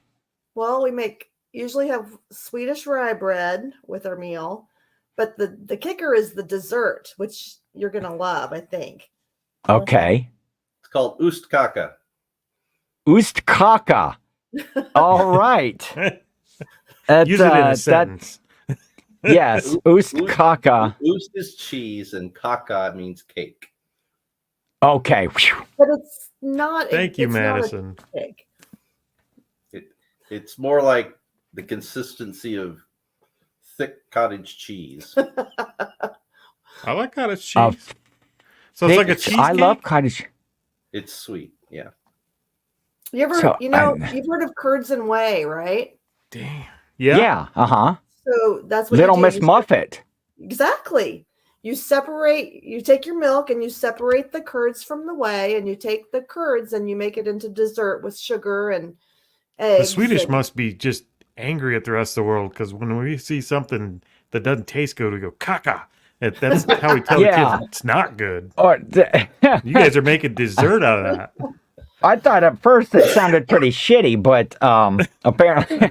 Well, we usually have Swedish rye bread with our meal, but the kicker is the dessert, which you're gonna love, I think. Okay. It's called Ustkaka. Ustkaka. All right. Use it in a sentence. Yes, Ustkaka. Ust is cheese and kaka means cake. Okay. But it's not. Thank you, it's not a Madison. cake. It's more like the consistency of thick cottage cheese. I like cottage cheese. So it's like a cheesecake? I love cottage. It's sweet, yeah. You ever, you've heard of curds and whey, right? Damn. Yeah. Yeah. Uh-huh. So that's what Little you do. Miss Muffet. Exactly. You take your milk and you separate the curds from the whey, and you take the curds and you make it into dessert with sugar and eggs. The Swedish must be just angry at the rest of the world because when we see something that doesn't taste good, we go caca. That's how we tell the kids it's not good. You guys are making dessert out of that. I thought at first it sounded pretty shitty, but apparently.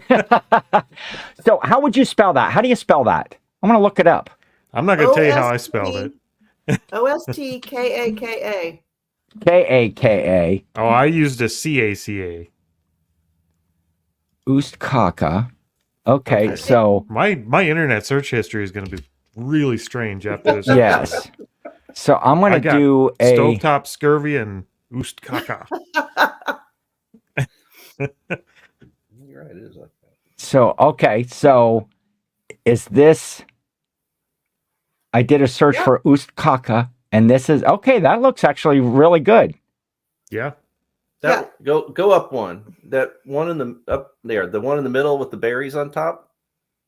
So how would you spell that? How do you spell that? I'm going to look it up. I'm not going to tell you how I spelled it. Ostkaka. Kaka. Oh, I used a CACA. Ustkaka. Okay, so My internet search history is going to be really strange after this. yes. So I'm going to do a stovetop scurvy and Ustkaka. You're right, it is like that. So okay, so is this? I did a search for Ustkaka, and this is okay. That looks actually really good. Yeah. Go up one. That one in the up there. The one in the middle with the berries on top.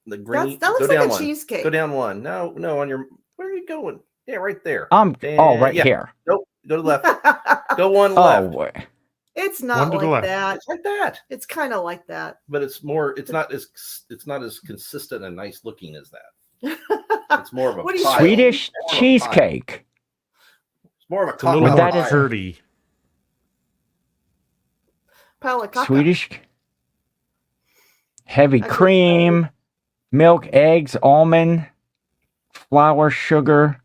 The green. That looks go down like a one. cheesecake. Go down one. No, on your. Where are you going? Yeah, right there. Here. Nope. Go to the left. Go one left. Oh, It's not like that. It's like that. It's kind of like that. But it's more. It's not as consistent and nice looking as that. It's more of a pie. Swedish cheesecake. It's more of a It's a little more that is curdy. Swedish heavy cream, milk, eggs, almond, flour, sugar.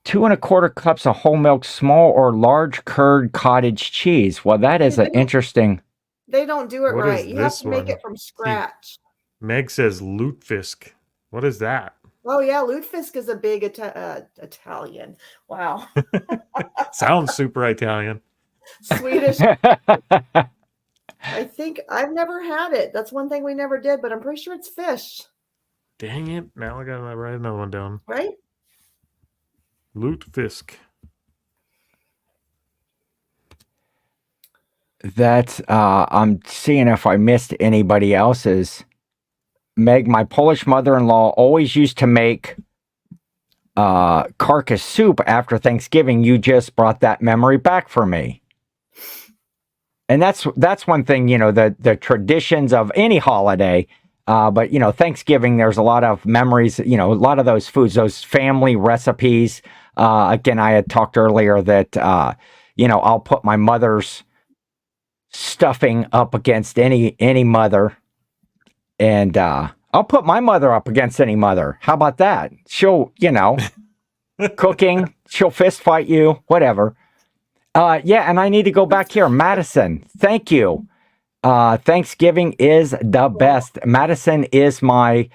2 1/4 cups of whole milk, small or large curd cottage cheese. Well, that is an interesting. They don't do it What right. is You have this to make one? it from scratch. Meg says lutefisk. What is that? Oh yeah, lutefisk is a big Italian. Wow. Sounds super Italian. Swedish. I think I've never had it. That's one thing we never did, but I'm pretty sure it's fish. Dang it. Now I got to write another one down. Right? Lutefisk. That's I'm seeing if I missed anybody else's. Meg, my Polish mother-in-law always used to make carcass soup after Thanksgiving. You just brought that memory back for me. And that's one thing, the traditions of any holiday. But, Thanksgiving, there's a lot of memories, a lot of those foods, those family recipes. Again, I had talked earlier that, I'll put my mother's stuffing up against any mother. And I'll put my mother up against any mother. How about that? She'll, cooking, she'll fist fight you, whatever. And I need to go back here. Madison, thank you. Thanksgiving is the best. Madison is my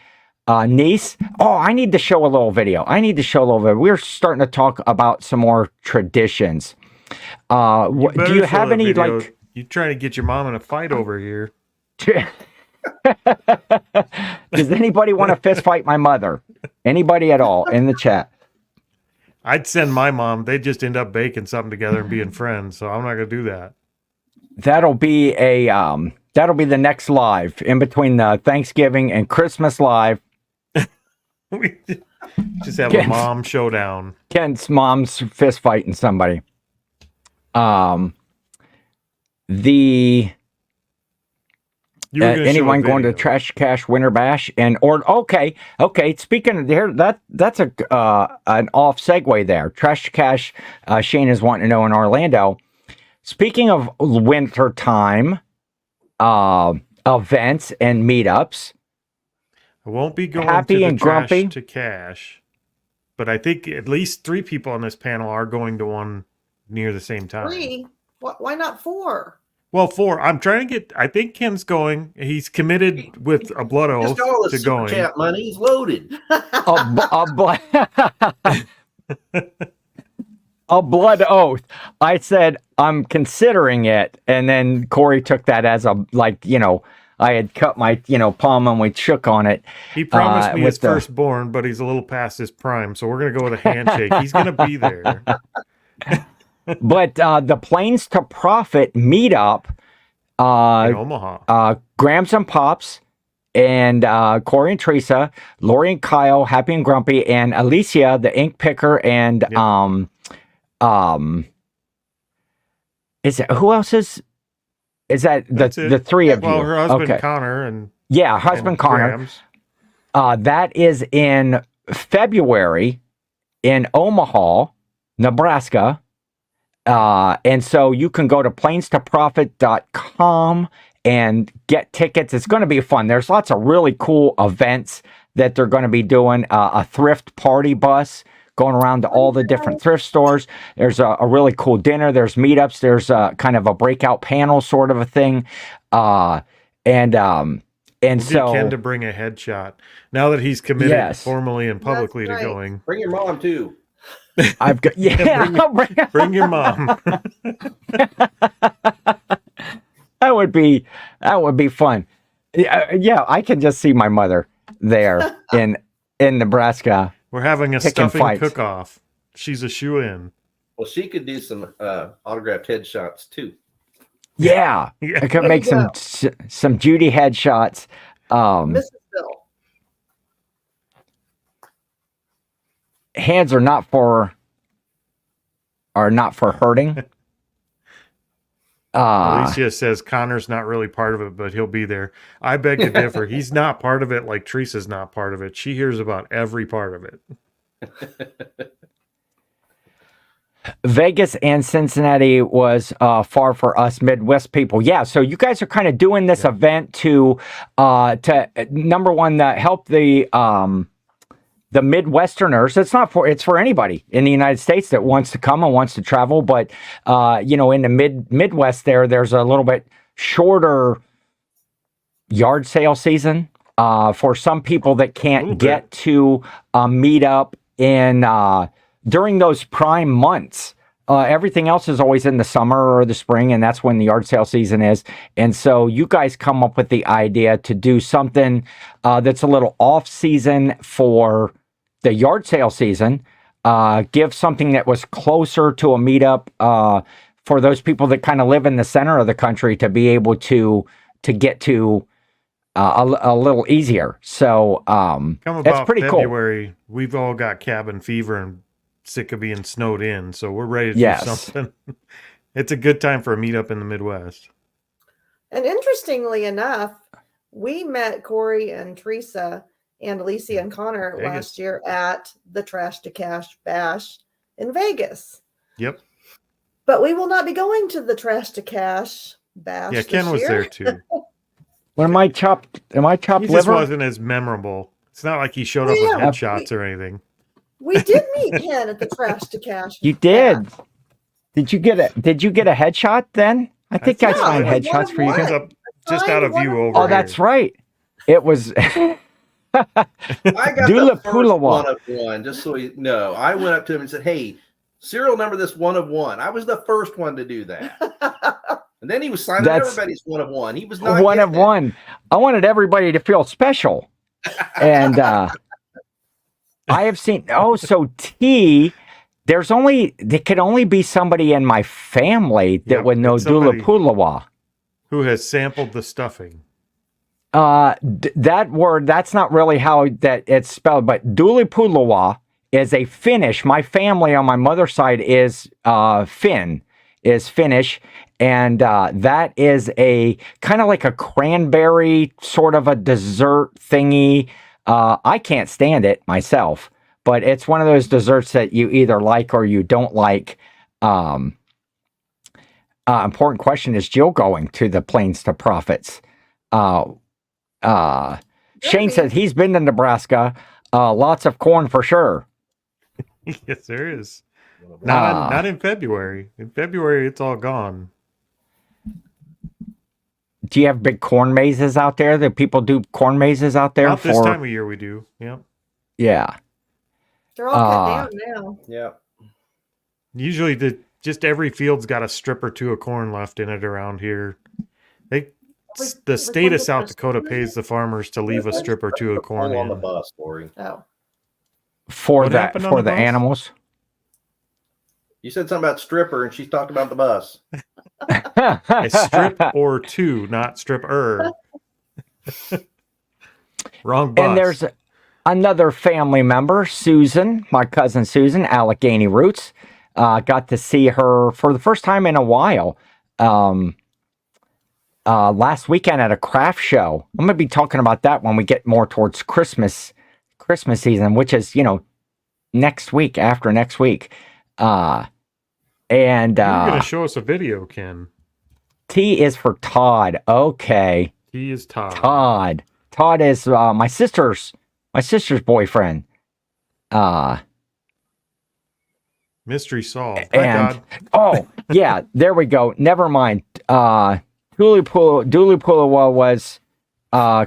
niece. Oh, I need to show a little video. We're starting to talk about some more traditions. Do you have any You trying to get your mom in a fight over here? Does anybody want to fist fight my mother? Anybody at all in the chat? I'd send my mom. They just end up baking something together and being friends. So I'm not going to do that. That'll be the next live in between the Thanksgiving and Christmas live. We just have a mom showdown. Ken's mom's fist fighting somebody. Anyone going to Trash Cash Winter Bash okay. Speaking of there, that's an off segue there. Trash Cash, Shane is wanting to know in Orlando. Speaking of winter time, events and meetups. I won't be going Happy to the and Trash Grumpy to Cash, but I think at least 3 people on this panel are going to one near the same time. 3? Why not 4? Well, 4. I'm trying to get. I think Ken's going. He's committed with a blood oath Just all the to super going. chat money. He's loaded. A blood oath. I said I'm considering it, and then Corey took that as I had cut my palm and we shook on it. He promised me his firstborn, but he's a little past his prime, so we're gonna go with a handshake. He's gonna be there. But the Planes to Profit meetup, in Omaha, Grams and Pops, and Corey and Teresa, Lori and Kyle, Happy and Grumpy, and Alicia, the ink picker, and is it who else is that the 3 of you? Well, her husband Connor and Connor. Grams. That is in February in Omaha, Nebraska. And so you can go to planetoprofit.com and get tickets. It's going to be fun. There's lots of really cool events that they're going to be doing. A thrift party bus going around to all the different thrift stores. There's a really cool dinner. There's meetups. There's kind of a breakout panel sort of a thing. And we'll so get Ken to bring a headshot now that he's committed formally and publicly to going. Bring your mom too. I've got bring your mom. That would be fun. Yeah, I can just see my mother there in Nebraska. We're having a stuffing cook-off. She's a shoe-in. Well, she could do some autographed headshots too. Yeah. I could make some Judy headshots. Mrs. Bill. Hands are not for hurting. Alicia says Connor's not really part of it, but he'll be there. I beg to differ. He's not part of it like Teresa's not part of it. She hears about every part of it. Vegas and Cincinnati was far for us Midwest people. Yeah, so you guys are kind of doing this event to number one, help the Midwesterners. It's for anybody in the United States that wants to come and wants to travel. But, in the Midwest there's a little bit shorter yard sale season for some people that can't get to meet up during those prime months. Everything else is always in the summer or the spring, and that's when the yard sale season is. And so you guys come up with the idea to do something that's a little off season for the yard sale season. Give something that was closer to a meetup for those people that kind of live in the center of the country to be able to get to a little easier. So that's pretty February, cool. We've all got cabin fever and sick of being snowed in, so we're ready to do something. It's a good time for a meetup in the Midwest. And interestingly enough, we met Corey and Teresa and Alicia and Connor last year at the Trash to Cash Bash in Vegas. Yep. But we will not be going to the Trash to Cash Bash. Yeah, Ken was there too. Am I chopped He liver? just wasn't as memorable. It's not like he showed up with headshots or anything. We did meet Ken at the Trash to Cash. You did. Bash. Did you get a headshot then? I think I signed headshots for you guys. Up just out of view over. Oh, that's right. It was. I got the first one of one, just so you know. I went up to him and said, "Hey, serial number this 1 of 1." I was the first one to do that. And then he was signing That's- everybody's one of one. He was not one of getting it. one. I wanted everybody to feel special. And I have seen, so T, there could only be somebody in my family that Yep, would know it's somebody- Dulapulawa. Who has sampled the stuffing? That word, that's not really how that it's spelled, but Dulapulawa is a Finnish. My family on my mother's side is Finnish. And that is a kind of like a cranberry sort of a dessert thingy. I can't stand it myself, but it's one of those desserts that you either like or you don't like. Important question, is Jill going to the Plains to Profits? Shane says he's been to Nebraska. Lots of corn for sure. Yes, there is. Not in February. In February, it's all gone. Do you have big corn mazes out there? Do people do corn mazes out there? Not this time of year we do. Yep. Yeah. They're all cut down now. Yeah. Usually just every field's got a strip or two of corn left in it around here. The state of South Dakota pays the farmers to leave a strip or two of corn on the in. bus, Lori. Oh. For What happened on the the bus? animals. You said something about stripper, and she's talking about the bus. A strip or two, not stripper. Wrong bus. And there's another family member, Susan, my cousin Susan, Allegheny Roots. Got to see her for the first time in a while. Last weekend at a craft show. I'm going to be talking about that when we get more towards Christmas season, which is, next week, after next week. And You're going to show us a video, Ken. T is for Todd. Okay. He is Todd. Todd is my sister's boyfriend. Mystery solved. Hi, And Todd. yeah, there we go. Never mind. Dulapulawa was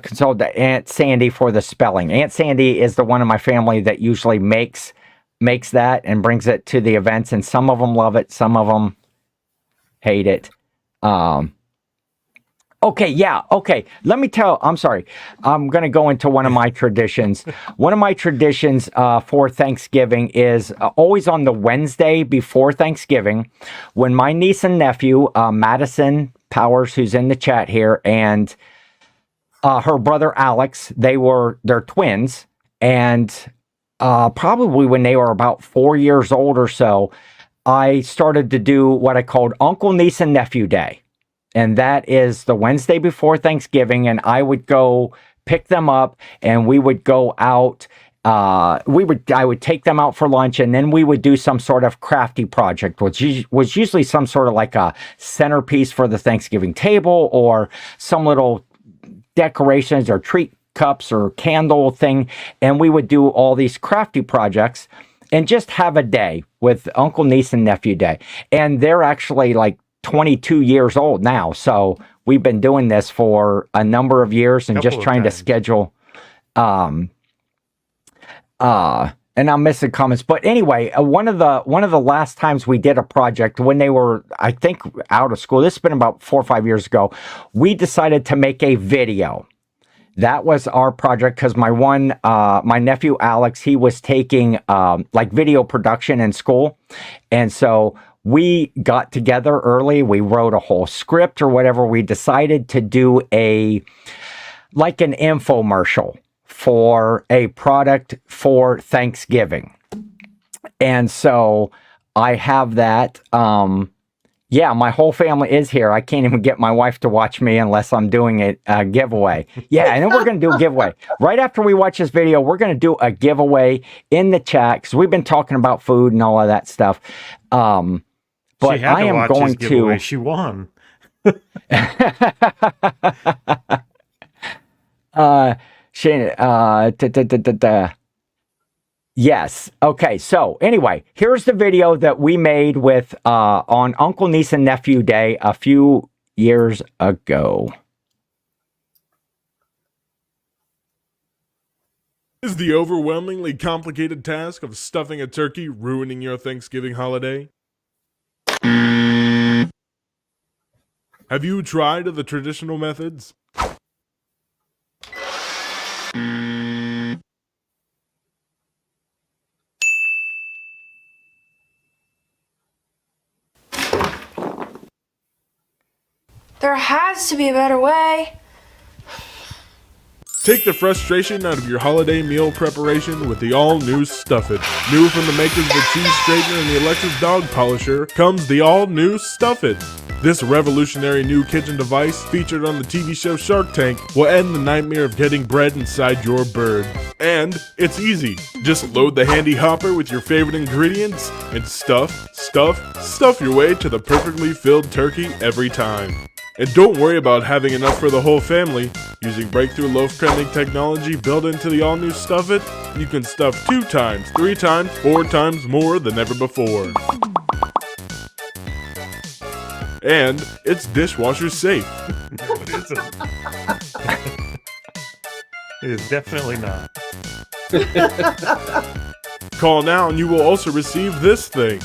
consulted to Aunt Sandy for the spelling. Aunt Sandy is the one in my family that usually makes that and brings it to the events, and some of them love it, some of them hate it. Okay. Let me I'm sorry. I'm going to go into one of my traditions. One of my traditions for Thanksgiving is always on the Wednesday before Thanksgiving, when my niece and nephew, Madison Powers, who's in the chat here, and her brother Alex, they're twins, and probably when they were about 4 years old or so, I started to do what I called Uncle, Niece, and Nephew Day. And that is the Wednesday before Thanksgiving, and I would go pick them up, and we would go out. I would take them out for lunch, and then we would do some sort of crafty project, which was usually some sort of like a centerpiece for the Thanksgiving table, or some little decorations or treat cups or candle thing. And we would do all these crafty projects and just have a day with Uncle, Niece, and Nephew Day. And they're actually like 22 years old now. So we've been doing this for a number of years and just trying to schedule. And I'm missing comments, but anyway, one of the last times we did a project when they were, I think, out of school, this has been about 4 or 5 years ago, we decided to make a video. That was our project because my nephew Alex, he was taking like video production in school, and so we got together early. We wrote a whole script or whatever. We decided to do an infomercial for a product for Thanksgiving. And so I have that. Yeah, my whole family is here. I can't even get my wife to watch me unless I'm doing a giveaway. Yeah, and then we're going to do a giveaway. Right after we watch this video, we're going to do a giveaway in the chat because we've been talking about food and all of that stuff. But I am going to. She won. Shane, yes. Okay. So anyway, here's the video that we made with on Uncle, Niece, and Nephew Day a few years ago. Is the overwhelmingly complicated task of stuffing a turkey ruining your Thanksgiving holiday? Have you tried the traditional methods? There has to be a better way. Take the frustration out of your holiday meal preparation with the all-new Stuff It. New from the makers of the cheese straightener and the electric dog polisher comes the all-new Stuff It. This revolutionary new kitchen device, featured on the TV show Shark Tank, will end the nightmare of getting bread inside your bird. And it's easy. Just load the handy hopper with your favorite ingredients and stuff your way to the perfectly filled turkey every time. And don't worry about having enough for the whole family. Using breakthrough loaf cutting technology built into the all-new Stuff It, you can stuff 2 times, 3 times, 4 times more than ever before. And it's dishwasher safe. No, it isn't. It is definitely not. Call now and you will also receive this thing.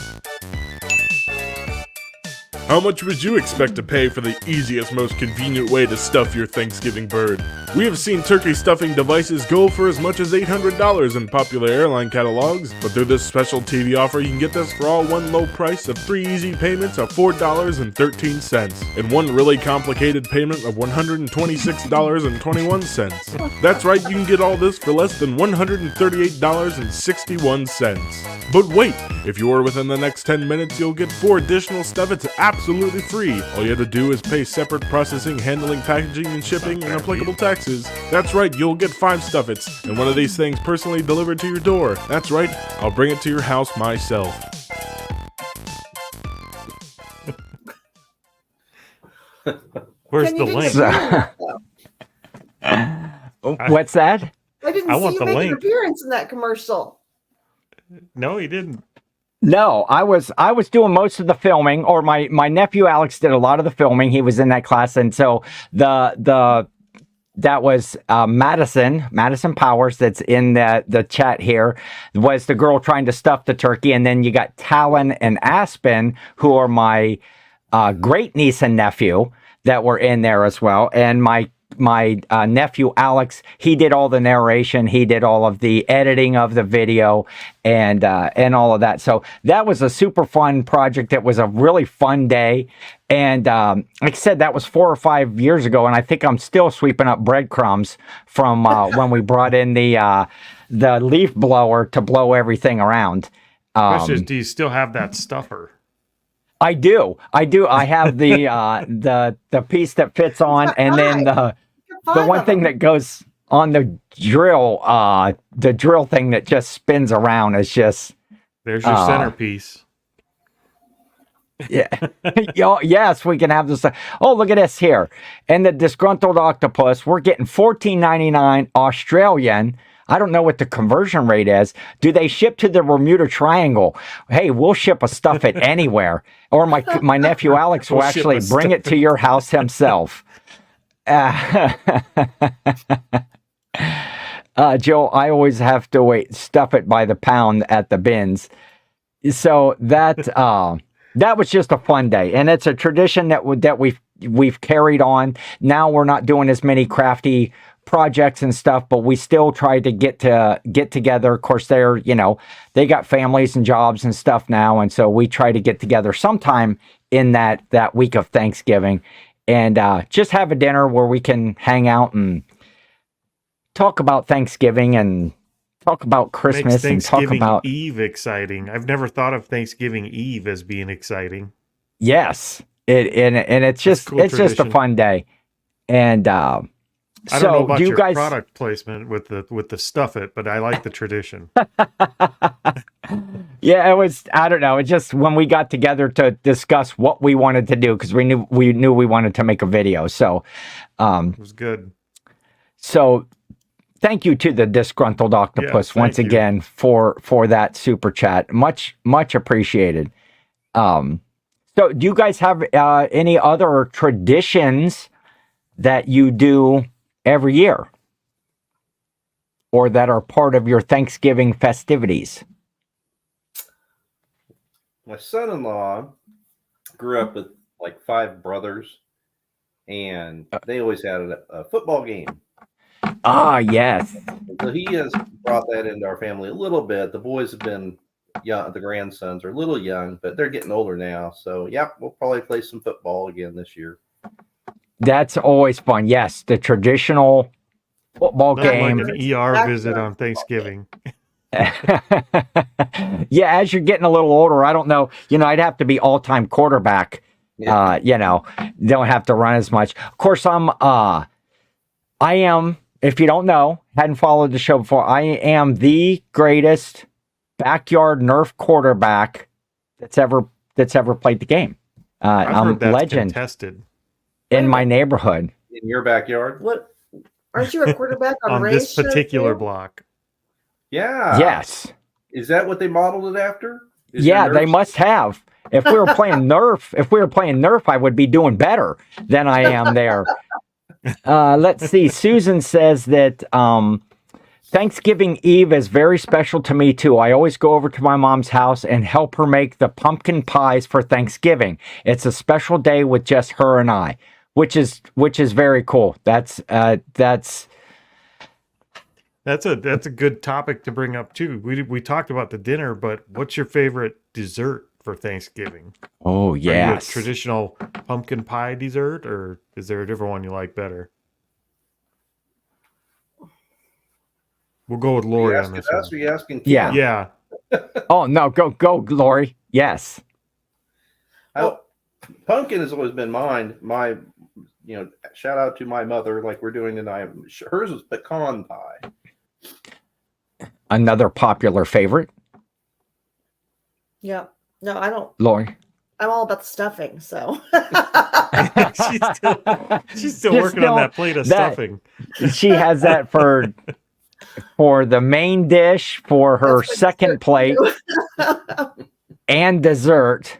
How much would you expect to pay for the easiest, most convenient way to stuff your Thanksgiving bird? We have seen turkey stuffing devices go for as much as $800 in popular airline catalogs, but through this special TV offer, you can get this for all one low price of 3 easy payments of $4.13, and 1 really complicated payment of $126.21. That's right, you can get all this for less than $138.61. But wait, if you order within the next 10 minutes, you'll get 4 additional Stuff It's absolutely free. All you have to do is pay separate processing, handling, packaging, and shipping, and applicable taxes. That's right, you'll get 5 Stuff It's, and one of these things personally delivered to your door. That's right, I'll bring it to your house myself. Where's Can the you link? do that? What's that? I didn't I see want you the make an link. appearance in that commercial. No, he didn't. No, I was doing most of the filming, or my nephew Alex did a lot of the filming. He was in that class, and so that was Madison Powers, that's in the chat here, was the girl trying to stuff the turkey, and then you got Talon and Aspen, who are my great niece and nephew, that were in there as well, and my nephew Alex, he did all the narration, he did all of the editing of the video, and all of that. So that was a super fun project. It was a really fun day, and like I said, that was 4 or 5 years ago, and I think I'm still sweeping up breadcrumbs from when we brought in the leaf blower to blow everything around. Question is, do you still have that stuffer? I do. I have the piece that fits on, and then the one thing that goes on the drill thing that just spins around is just. There's your centerpiece. Yeah. Yes, we can have this. Oh, look at this here. And the disgruntled octopus, we're getting $14.99 Australian. I don't know what the conversion rate is. Do they ship to the Bermuda Triangle? Hey, we'll ship a Stuff It anywhere. Or my nephew Alex will actually bring it to your house himself. Joe, I always have to stuff it by the pound at the bins. So that was just a fun day, and it's a tradition that we've carried on. Now we're not doing as many crafty projects and stuff, but we still try to get together. Of course, they got families and jobs and stuff now, and so we try to get together sometime in that week of Thanksgiving, and just have a dinner where we can hang out and talk about Thanksgiving and talk about Christmas and talk about Eve exciting. I've never thought of Thanksgiving Eve as being exciting. Yes, it's just cool it's just a tradition. fun day, and I don't know about you your guys product placement with the Stuff It, but I like the tradition. Yeah, it was. I don't know. It just when we got together to discuss what we wanted to do, because we knew we wanted to make a video. So, It was good. So, thank you to the disgruntled octopus Yes, once thank you. again for that super chat. Much appreciated. So, do you guys have any other traditions that you do every year, or that are part of your Thanksgiving festivities? My son-in-law grew up with like 5 brothers, and they always had a football game. Ah, yes. So he has brought that into our family a little bit. The boys have been young, the grandsons are a little young, but they're getting older now. So, yeah, we'll probably play some football again this year. That's always fun. Yes, the traditional football Nothing game. like an ER visit on Thanksgiving. Yeah, as you're getting a little older, I don't know. I'd have to be all-time quarterback. Yeah. Don't have to run as much. Of course, I am, if you don't know, hadn't followed the show before, I am the greatest backyard Nerf quarterback that's ever played the game. I've I'm heard that's legend contested in my neighborhood. In your backyard? What? Aren't you a quarterback on, on race this particular shows, too? block. Yeah. Yes. Is that what they modeled it after? Yeah, they must have. If we were playing Nerf, I would be doing better than I am there. Let's see. Susan says that Thanksgiving Eve is very special to me too. I always go over to my mom's house and help her make the pumpkin pies for Thanksgiving. It's a special day with just her and I, which is very cool. That's a good topic to bring up too. We talked about the dinner, but what's your favorite dessert for Thanksgiving? Oh, Are you a yes. traditional pumpkin pie dessert, or is there a different one you like better? We'll go with Lori on this Us, one. are you asking? Yeah. Yeah. Oh, no, go, Lori. Yes. Pumpkin has always been mine. My, shout out to my mother, like we're doing tonight. Hers was pecan pie. Another popular favorite. Yeah. No, I don't. Lori. I'm all about the stuffing, so. she's still working on that plate of stuffing. She has that for the main dish, for her second plate, and dessert.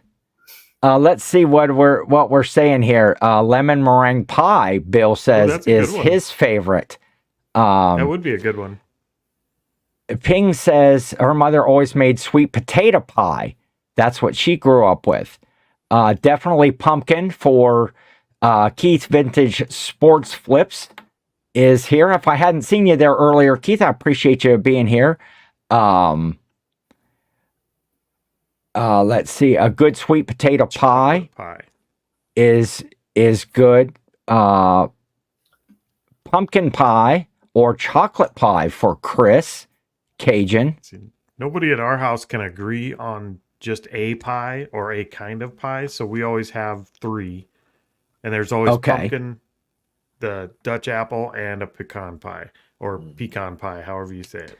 Let's see what we're saying here. Lemon meringue pie, Bill says, is his favorite. That would be a good one. Ping says her mother always made sweet potato pie. That's what she grew up with. Definitely pumpkin for Keith's Vintage Sports Flips is here. If I hadn't seen you there earlier, Keith, I appreciate you being here. Let's see. A good sweet potato pie is good. Pumpkin pie or chocolate pie for Chris Cajun. See, nobody at our house can agree on just a pie or a kind of pie, so we always have three. And there's always pumpkin, the Dutch apple, and a pecan pie, or pecan pie, however you say it.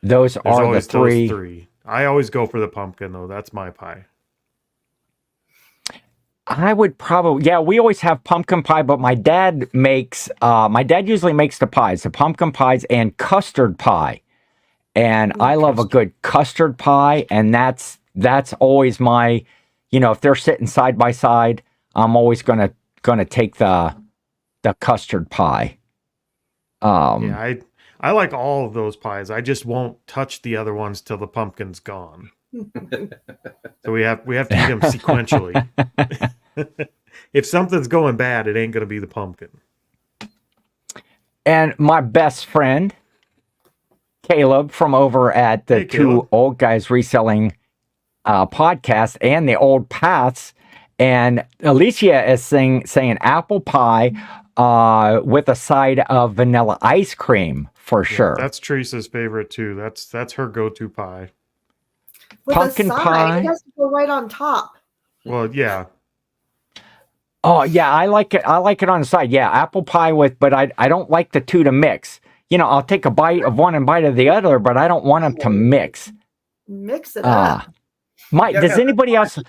There's are the three. Those three. I always go for the pumpkin, though. That's my pie. I would probably, we always have pumpkin pie, but my dad usually makes the pies, the pumpkin pies and custard pie. And I love a good custard pie, and that's always my, if they're sitting side by side, I'm always gonna take the custard pie. I like all of those pies. I just won't touch the other ones till the pumpkin's gone. So we have to eat them sequentially. If something's going bad, it ain't gonna be the pumpkin. And my best friend, Caleb, from over at the Two Old Guys Reselling podcast and the Old Paths, and Alicia is saying apple pie with a side of vanilla ice cream for sure. That's Teresa's favorite too. That's her go-to pie. With pumpkin a side, pie. it has to go right on top. Well, yeah. Oh yeah, I like it. I like it on the side. Yeah, apple pie but I don't like the two to mix. I'll take a bite of one and bite of the other, but I don't want them to mix. Mix it up. Does anybody else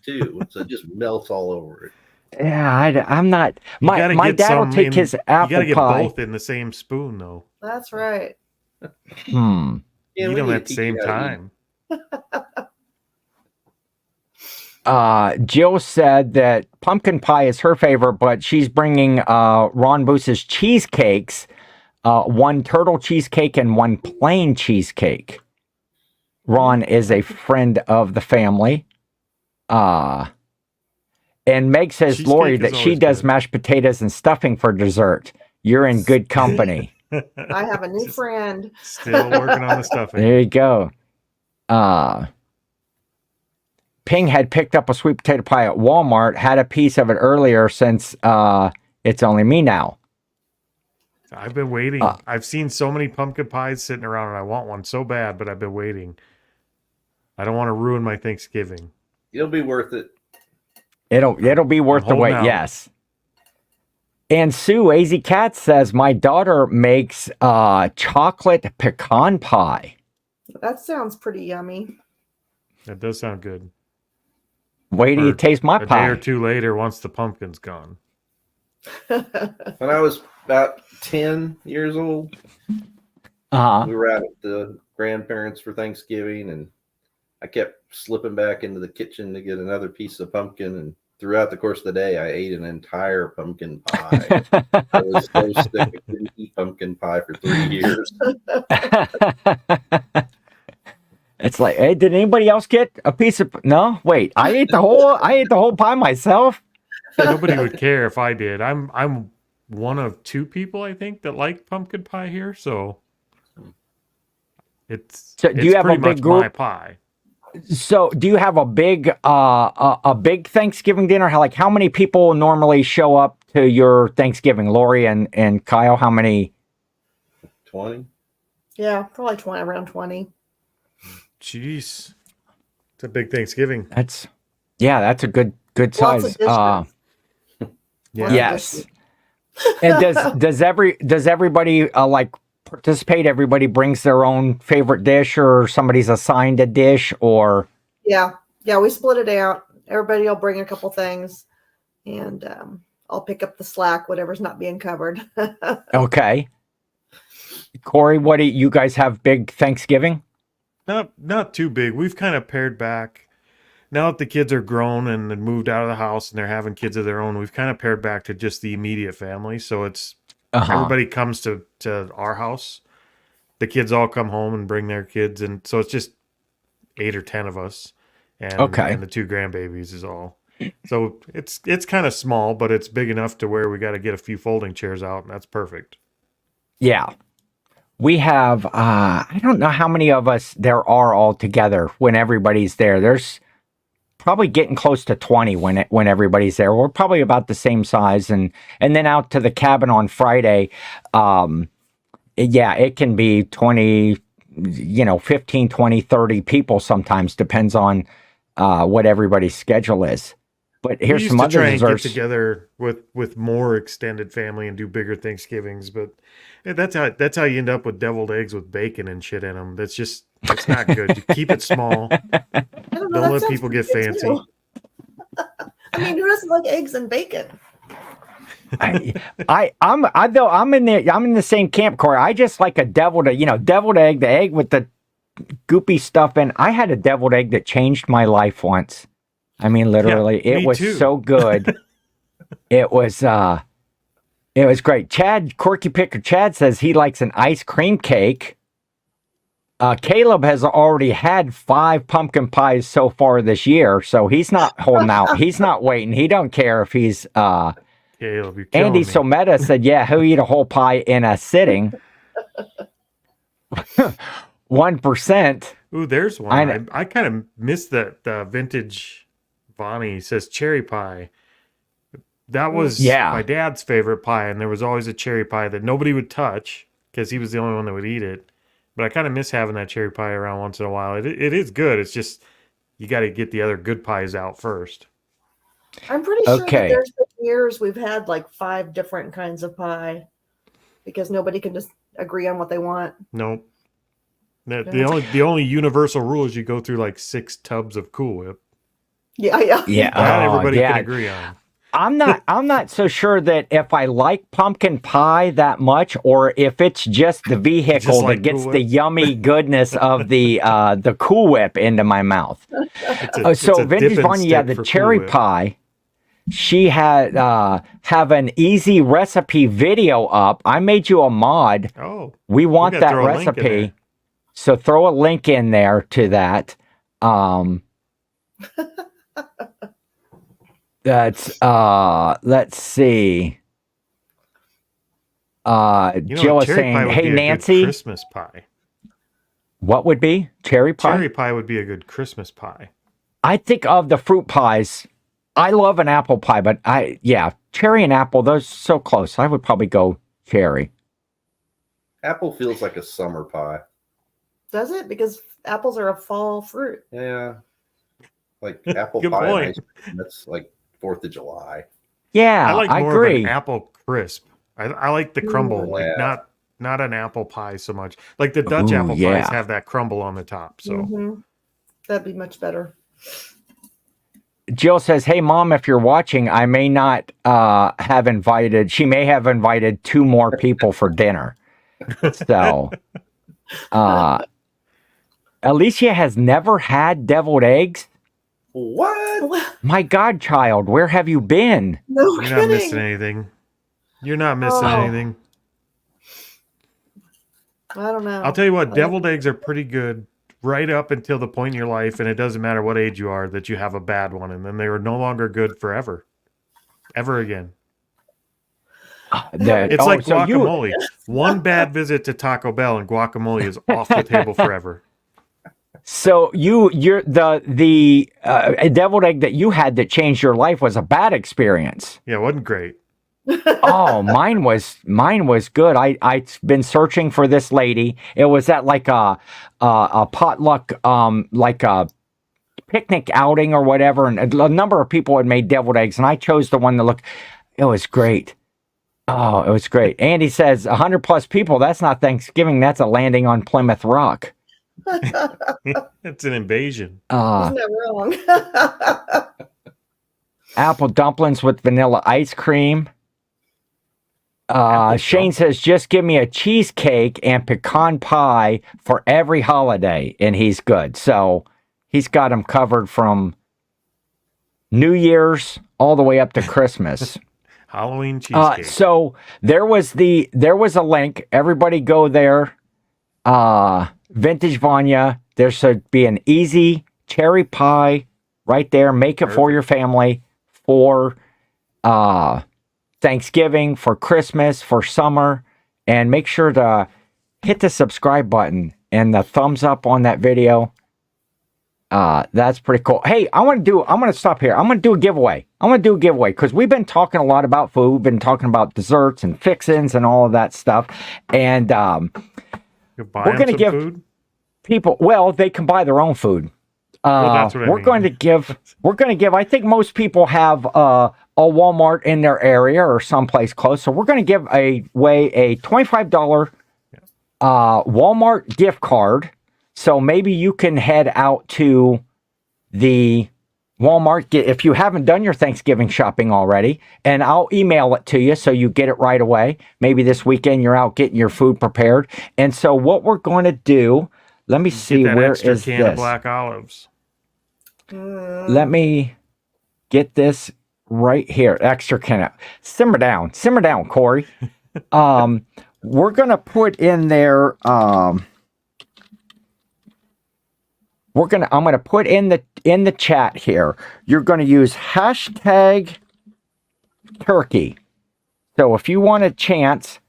too? So it just melts all over it. Yeah, I'm not. My dad will take his apple pie. You gotta get both in the same spoon, though. That's right. Eat them at the same time. Jill said that pumpkin pie is her favorite, but she's bringing Ron Boose's cheesecakes, one turtle cheesecake and one plain cheesecake. Ron is a friend of the family. And Meg says, Cheesecake Lori, is that she always does good. mashed potatoes and stuffing for dessert. You're in good company. I have a new friend. Still working on the stuffing. There you go. Ping had picked up a sweet potato pie at Walmart, had a piece of it earlier since it's only me now. I've been waiting. I've seen so many pumpkin pies sitting around and I want one so bad, but I've been waiting. I don't want to ruin my Thanksgiving. It'll be worth it. It'll be worth the wait, out. yes. And Sue, AZ Cat says, my daughter makes chocolate pecan pie. That sounds pretty yummy. That does sound good. Wait till you taste my A pie. day or two later, once the pumpkin's gone. When I was about 10 years old, Uh-huh. we were out at the grandparents for Thanksgiving, and I kept slipping back into the kitchen to get another piece of pumpkin. And throughout the course of the day, I ate an entire pumpkin pie. I was so sick, I couldn't eat pumpkin pie for 3 years. It's like, hey, did anybody else get a piece of? No, wait, I ate the whole pie myself. Nobody would care if I did. I'm one of 2 people, I think, that like pumpkin pie here, so it's So do you have a pretty big much group? my pie. So, do you have a big Thanksgiving dinner? How many people normally show up to your Thanksgiving? Lori and Kyle, how many? 20? Yeah, probably around 20. Jeez. It's a big Thanksgiving. That's a good Lots size. of dishes. Yeah. Yes. And does everybody participate? Everybody brings their own favorite dish, or somebody's assigned a dish, or Yeah, we split it out. Everybody will bring a couple things, and I'll pick up the slack, whatever's not being covered. okay. Corey, what do you guys have big Thanksgiving? Not too big. We've kind of pared back. Now that the kids are grown and moved out of the house and they're having kids of their own, we've kind of pared back to just the immediate family. So it's everybody comes to our house. The kids all come home and bring their kids, and so it's just 8 or 10 of us, and the 2 grandbabies is all. So it's kind of small, but it's big enough to where we got to get a few folding chairs out, and that's perfect. Yeah. We have, I don't know how many of us there are all together when everybody's there. There's probably getting close to 20 when everybody's there. We're probably about the same size. And then out to the cabin on Friday, it can be 20, 15, 20, 30 people sometimes, depends on what everybody's schedule is. But here's some other desserts. We used to try and get together with more extended family and do bigger Thanksgivings, but that's how you end up with deviled eggs with bacon and shit in them. It's not good. You keep it small. Don't let people get fancy. I mean, who doesn't like eggs and bacon? I'm in the same camp, Corey. I just like a deviled egg, the egg with the goopy stuff in. I had a deviled egg that changed my life once. I mean, literally, it was so good. It was great. Corky Picker Chad says he likes an ice cream cake. Caleb has already had 5 pumpkin pies so far this year, so he's not holding out. He's not waiting. He don't care if he's. Caleb, you're killing Andy me. Someta said, "Yeah, he'll eat a whole pie in a sitting." 1%. Ooh, there's one. I kind of missed the vintage. Bonnie says cherry pie. That was my dad's favorite pie, and there was always a cherry pie that nobody would touch because he was the only one that would eat it. But I kind of miss having that cherry pie around once in a while. It is good. It's just you got to get the other good pies out first. I'm pretty sure that there's been years we've had like 5 different kinds of pie because nobody can just agree on what they want. Nope. The only universal rule is you go through like 6 tubs of Cool Whip. Yeah. That everybody can agree on. I'm not so sure that if I like pumpkin pie that much, or if it's just the vehicle that gets the yummy goodness of the Cool Whip into my mouth. So Vintage Vanya, the cherry pie, she had have an easy recipe video up. I made you a mod. Oh, we want that recipe, so throw a link in there to that. That's let's see. Jill is cherry pie saying, would "Hey be a good Nancy, Christmas pie. what would be cherry pie?" Cherry pie would be a good Christmas pie. I think of the fruit pies. I love an apple pie, but cherry and apple, those so close. I would probably go cherry. Apple feels like a summer pie. Does it? Because apples are a fall fruit. Yeah. Like apple Good pie point. and ice cream. That's like 4th of July. Yeah, I like more agree. of an apple crisp. I like the crumble, Ooh, like yeah. not an apple pie so much. Like the Dutch Ooh, apple yeah. pies have that crumble on the top. So Mhm. That'd be much better. Jill says, "Hey mom, if you're watching, I may not have invited. She may have invited 2 more people for dinner." So, Alicia has never had deviled eggs. What? Well, My godchild, where have you been? no you're kidding. not missing anything. You're not missing Oh. anything. I don't know. I'll tell you what, deviled eggs are pretty good right up until the point in your life, and it doesn't matter what age you are, that you have a bad one, and then they are no longer good forever. Ever again. It's like so guacamole. One bad visit to Taco Bell and guacamole is off the table forever. So you're the deviled egg that you had that changed your life was a bad experience. Yeah, it wasn't great. Oh, mine was good. I've been searching for this lady. It was at like a potluck, like a picnic outing or whatever, and a number of people had made deviled eggs, and I chose the one that looked. It was great. Oh, it was great. Andy says 100+ people. That's not Thanksgiving. That's a landing on Plymouth Rock. It's an invasion. Isn't that wrong? Apple dumplings with vanilla ice cream. Shane says, just give me a cheesecake and pecan pie for every holiday, and he's good. So he's got them covered from New Year's all the way up to Christmas. Halloween cheesecake. So there was a link. Everybody go there. Vintage Vanya. There should be an easy cherry pie right there. Make it for your family for Thanksgiving, for Christmas, for summer, and make sure to hit the subscribe button and the thumbs up on that video. That's pretty cool. Hey, I'm going to stop here. I'm going to do a giveaway. Because we've been talking a lot about food. We've been talking about desserts and fixins and all of that stuff. And You're buying going to some give food? people, they can buy their own food. That's what I mean. Going to give, I think most people have a Walmart in their area or someplace close. So we're going to give away a $25 Walmart gift card. So maybe you can head out to the Walmart if you haven't done your Thanksgiving shopping already, and I'll email it to you so you get it right away. Maybe this weekend you're out getting your food prepared. And so what we're going to do, let me see, where is extra can of this? black olives. Let me get this right here. Extra can. Simmer down, Corey. We're going to put in there, I'm going to put in the chat here. You're going to use hashtag turkey. So if you want a chance,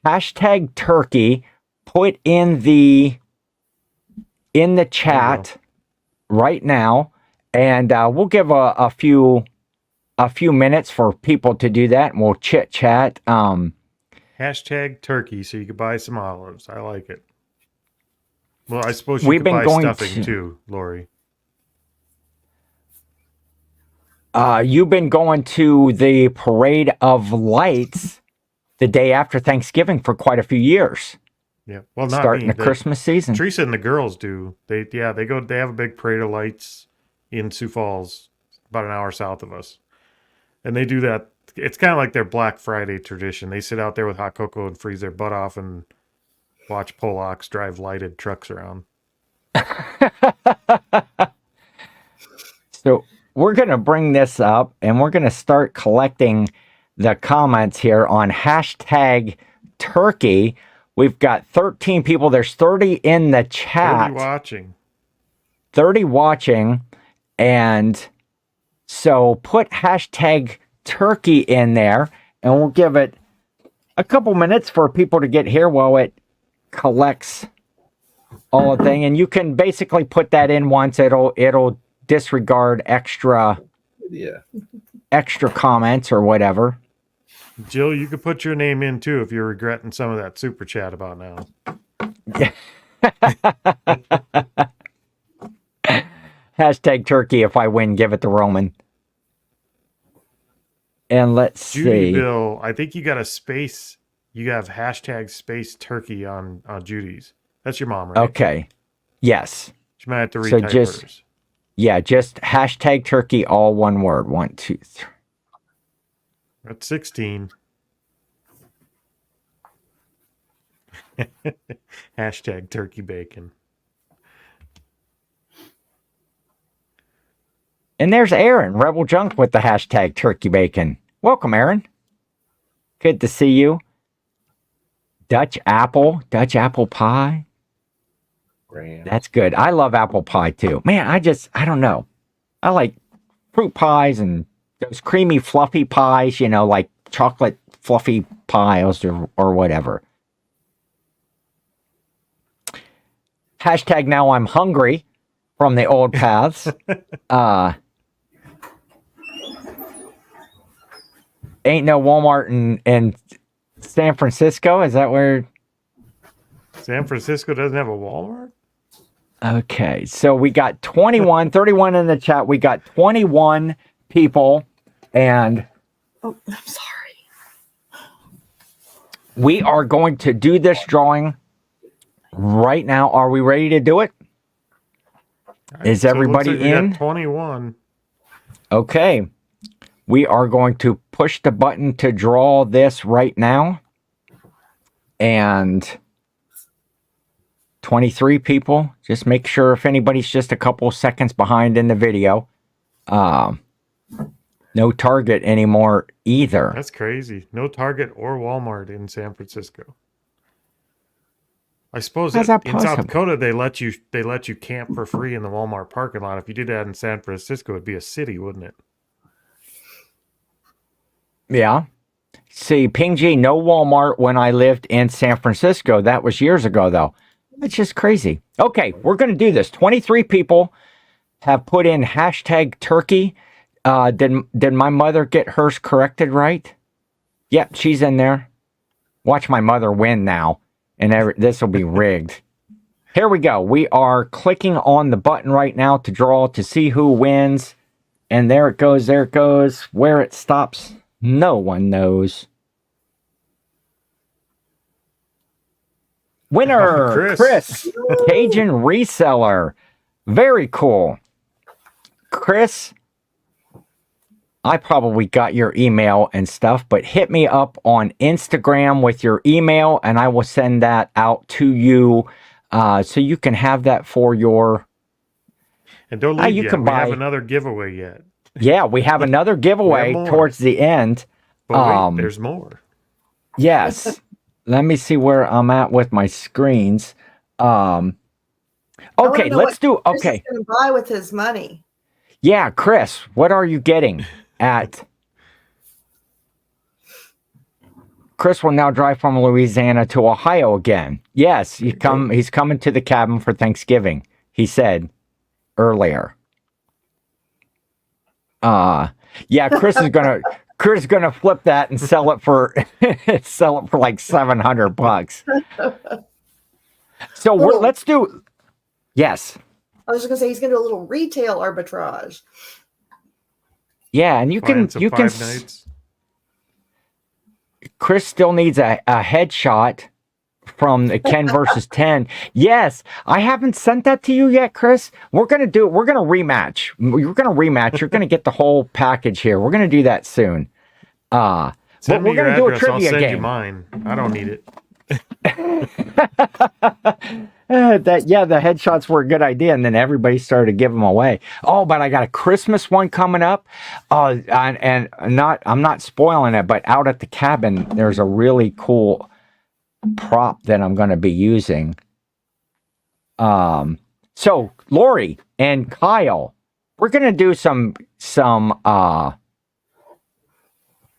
hashtag turkey, put in the chat right now, and we'll give a few minutes for people to do that, and we'll chit chat. Hashtag turkey, so you can buy some olives. I like it. Well, I suppose you We've could been buy going stuffing too, Lori. You've been going to the Parade of Lights the day after Thanksgiving for quite a few years. Yeah, well, not Starting me. the Christmas season. Teresa and the girls do. They go. They have a big parade of lights in Sioux Falls, about an hour south of us, and they do that. It's kind of like their Black Friday tradition. They sit out there with hot cocoa and freeze their butt off and watch Polacks drive lighted trucks around. So we're going to bring this up, and we're going to start collecting the comments here on hashtag turkey. We've got 13 people. There's 30 in the chat. 30 watching. 30 watching. And So put hashtag turkey in there, and we'll give it a couple minutes for people to get here while it collects all the thing. And you can basically put that in once. It'll disregard extra comments or whatever. Jill, you could put your name in too if you're regretting some of that super chat about now. Hashtag turkey. If I win, give it to Roman. And let's Judy see. Bill, I think you got a space. You have hashtag space turkey on Judy's. That's your mom, right? Okay. Yes. She might have to So retype just hers. just hashtag turkey, all one word. 1, 2, 3. That's 16. Hashtag turkey bacon. And there's Aaron, Rebel Junk, with the hashtag turkey bacon. Welcome, Aaron. Good to see you. Dutch apple pie. Grand. That's good. I love apple pie too. Man, I don't know. I like fruit pies and those creamy, fluffy pies, like chocolate fluffy pies or whatever. Hashtag now I'm hungry from the old paths. Ain't no Walmart in San Francisco. Is that where? San Francisco doesn't have a Walmart? Okay, so we got 31 in the chat. We got 21 people, and Oh, I'm sorry. we are going to do this drawing right now. Are we ready to do it? Is everybody it looks like we in? got 21. Okay. We are going to push the button to draw this right now. And 23 people. Just make sure if anybody's just a couple seconds behind in the video. No Target anymore either. That's crazy. No Target or Walmart in San Francisco. I suppose How's in that South possible? Dakota they let you camp for free in the Walmart parking lot. If you did that in San Francisco, it'd be a city, wouldn't it? Yeah. See, Ping G, no Walmart when I lived in San Francisco. That was years ago, though. It's just crazy. Okay, we're going to do this. 23 people have put in hashtag turkey. Did my mother get hers corrected right? Yep, she's in there. Watch my mother win now. And this will be rigged. Here we go. We are clicking on the button right now to draw to see who wins. And there it goes. There it goes. Where it stops, no one knows. Winner, Chris, Cajun Reseller. Very cool. Chris, I probably got your email and stuff, but hit me up on Instagram with your email and I will send that out to you so you can have that for your... And don't leave you yet. can We buy... have another giveaway yet. Yeah, we have another giveaway towards the end. But wait, there's more. Yes. Let me see where I'm at with my screens. Okay, let's do... Okay. He's going to buy with his money. Yeah, Chris, what are you getting at? Chris will now drive from Louisiana to Ohio again. Yes, he's coming to the cabin for Thanksgiving, he said earlier. Yeah, Chris is gonna flip that and sell it for like $700. So let's do. Yes. I was just gonna say he's gonna do a little retail arbitrage. Yeah, and you can. Nights. Chris still needs a headshot from the Ken versus 10. Yes, I haven't sent that to you yet, Chris. We're gonna do it. We're gonna rematch. You're gonna get the whole package here. We're gonna do that soon. But we're gonna do a trivia game. game. You mine. I don't need it. The headshots were a good idea, and then everybody started to give them away. Oh, but I got a Christmas one coming up. And I'm not spoiling it, but out at the cabin, there's a really cool prop that I'm going to be using. So Lori and Kyle, we're going to do some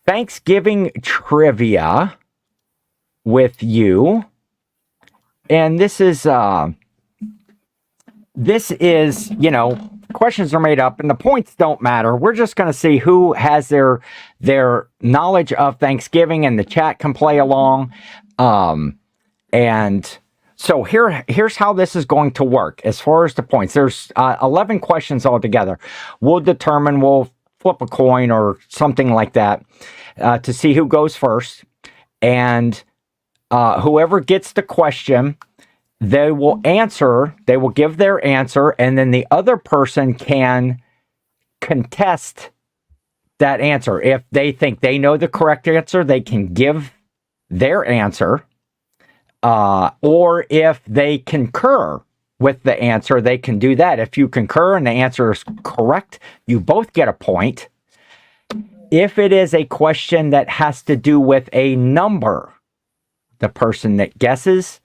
Thanksgiving trivia with you. And this is, questions are made up and the points don't matter. We're just going to see who has their knowledge of Thanksgiving, and the chat can play along. And so here's how this is going to work as far as the points. There's 11 questions altogether. We'll flip a coin or something like that to see who goes first. And whoever gets the question, they will give their answer, and then the other person can contest that answer. If they think they know the correct answer, they can give their answer. Or if they concur with the answer, they can do that. If you concur and the answer is correct, you both get a point. If it is a question that has to do with a number, the person that guesses,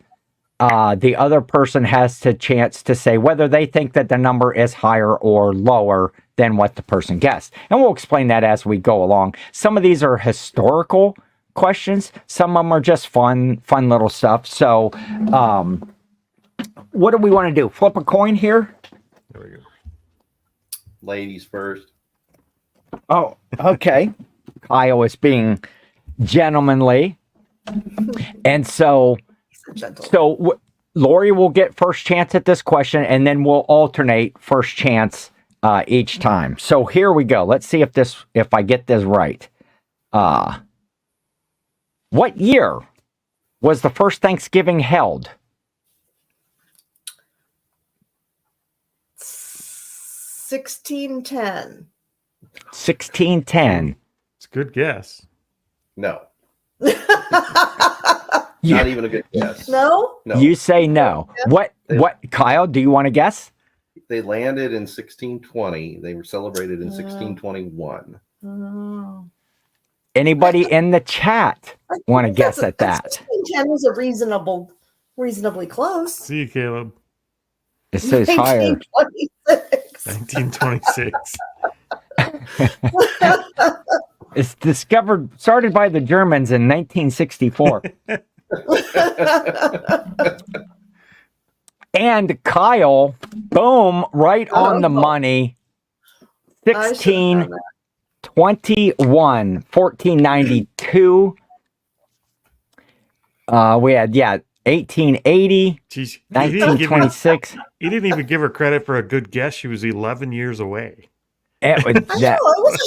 the other person has the chance to say whether they think that the number is higher or lower than what the person guessed. And we'll explain that as we go along. Some of these are historical questions. Some of them are just fun little stuff. So, what do we want to do? Flip a coin here? There we go. Ladies first. Oh, okay. Kyle is being gentlemanly. And so Lori will get first chance at this question, and then we'll alternate first chance each time. So here we go. Let's see if I get this right. What year was the first Thanksgiving held? 1610. 1610. It's a good guess. No. Yeah. Not even a good guess. No? No. You say no. What, Kyle, do you want to guess? They landed in 1620. They were celebrated in 1621. Oh. Anybody in the chat want to guess at that? 1610 was a reasonably close. See you, Caleb. It says higher. 1926. It's started by the Germans in 1964. And Kyle, boom, right on the money. 1621, 1492. We had 1880. Jeez, 1926. He didn't even give her credit for a good guess. She was 11 years away. It was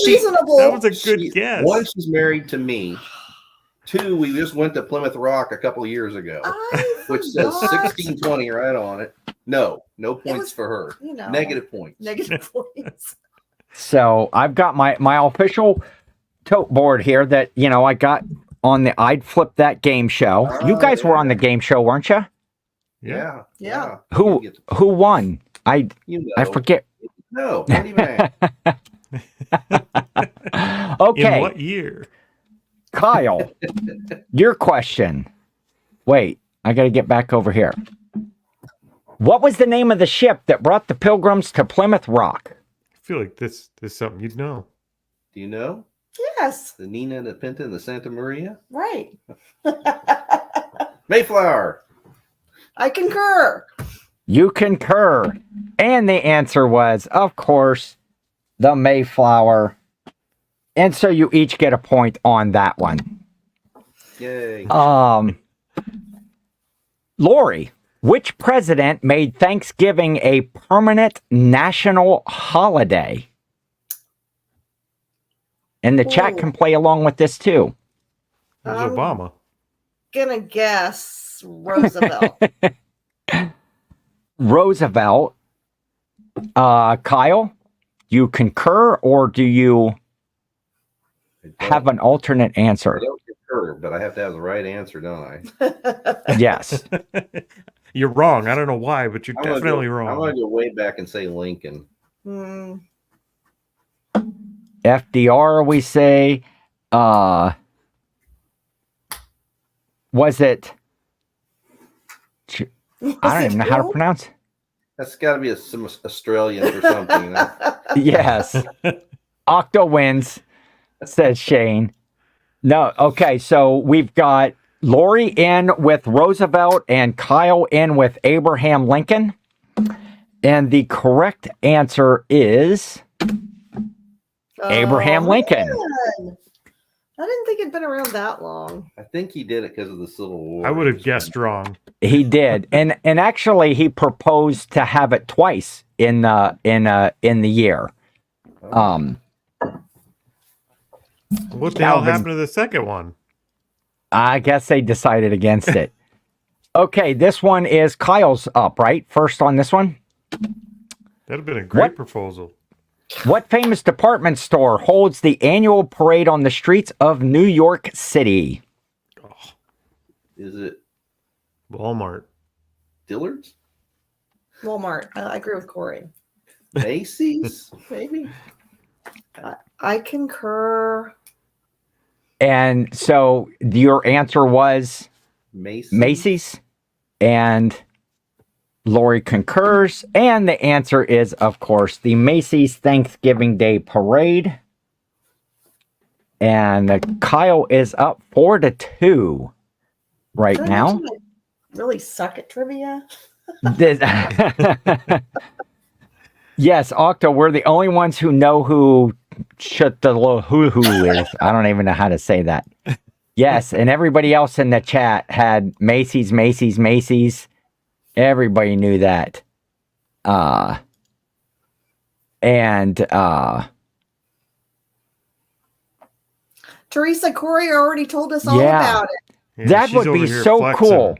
reasonable. That was a good guess. One, she's married to me. Two, we just went to Plymouth Rock a couple of years ago, which says 1620 right on it. No points for her. Negative points. Negative points. So I've got my official tote board here that, I got on the I'd Flip That game show. You guys were on the game show, weren't you? Yeah. Who won? I forget. No, don't even ask. Okay. In what year? Kyle, your question. Wait, I got to get back over here. What was the name of the ship that brought the Pilgrims to Plymouth Rock? I feel like this is something you'd know. Do you know? Yes. The Nina, the Pinta, and the Santa Maria? Right. Mayflower. I concur. You concur. And the answer was, of course, the Mayflower. And so you each get a point on that one. Yay. Lori, which president made Thanksgiving a permanent national holiday? And the chat can play along with this too. It was Obama. Gonna guess Roosevelt. Roosevelt. Kyle, you concur, or do you have an alternate answer? I don't concur, but I have to have the right answer, don't I? Yes. You're wrong. I don't know why, but you're definitely wrong. I'm going to go way back and say Lincoln. FDR, we say. Was it? I don't even know how to pronounce. That's got to be some Australian or something. You know? Yes. Octo wins, says Shane. No, okay, so we've got Lori in with Roosevelt and Kyle in with Abraham Lincoln. And the correct answer is Abraham Lincoln. Man. I didn't think it'd been around that long. I think he did it because of the Civil War. I would have guessed wrong. He did. And actually he proposed to have it twice in the year. What the hell happened to the second one? I guess they decided against it. Okay, this one is Kyle's up, right? First on this one. That'd have been a great proposal. What famous department store holds the annual parade on the streets of New York City? Is it Walmart. Dillard's? Walmart. I agree with Corey. Macy's? Maybe. I concur. And so your answer was Macy's, and Lori concurs, and the answer is, of course, the Macy's Thanksgiving Day Parade. And Kyle is up 4-2 right Did I now. mention I really suck at trivia. Yes, Octo, we're the only ones who know who shut the little hoo is. I don't even know how to say that. Yes, and everybody else in the chat had Macy's. Everybody knew that. Teresa, Corey already told us all Yeah. about it. Yeah, That she's would over be here so flexing. cool.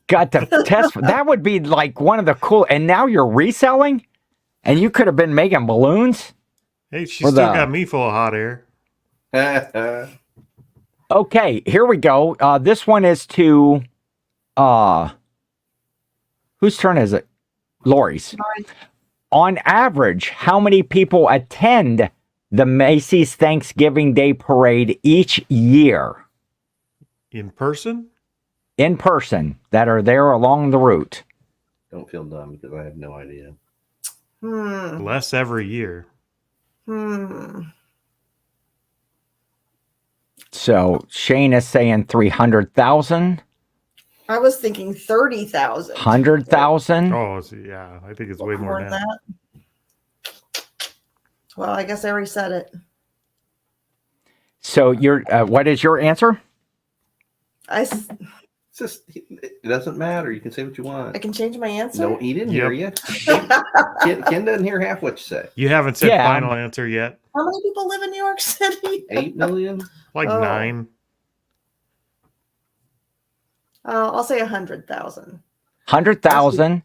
Got to test. That would be like one of the cool. And now you're reselling, and you could have been making balloons. Hey, she For still the- got me full of hot air. Okay, here we go. This one is to whose turn is it? Lori's. Mine. On average, how many people attend the Macy's Thanksgiving Day Parade each year In person? in person that are there along the route? Don't feel dumb because I have no idea. Less every year. So Shane is saying 300,000, I was thinking 30,000. 100,000. Oh, yeah. I think it's way more than that. Well, I guess I already said it. So your what is your answer? It's just, it doesn't matter. You can say what you want. I can change my answer. No, he didn't hear you. Ken doesn't hear half what you say. You haven't said Yeah. final answer yet? How many people live in New York City? 8 million? Like Oh. 9. I'll say 100,000. 100,000.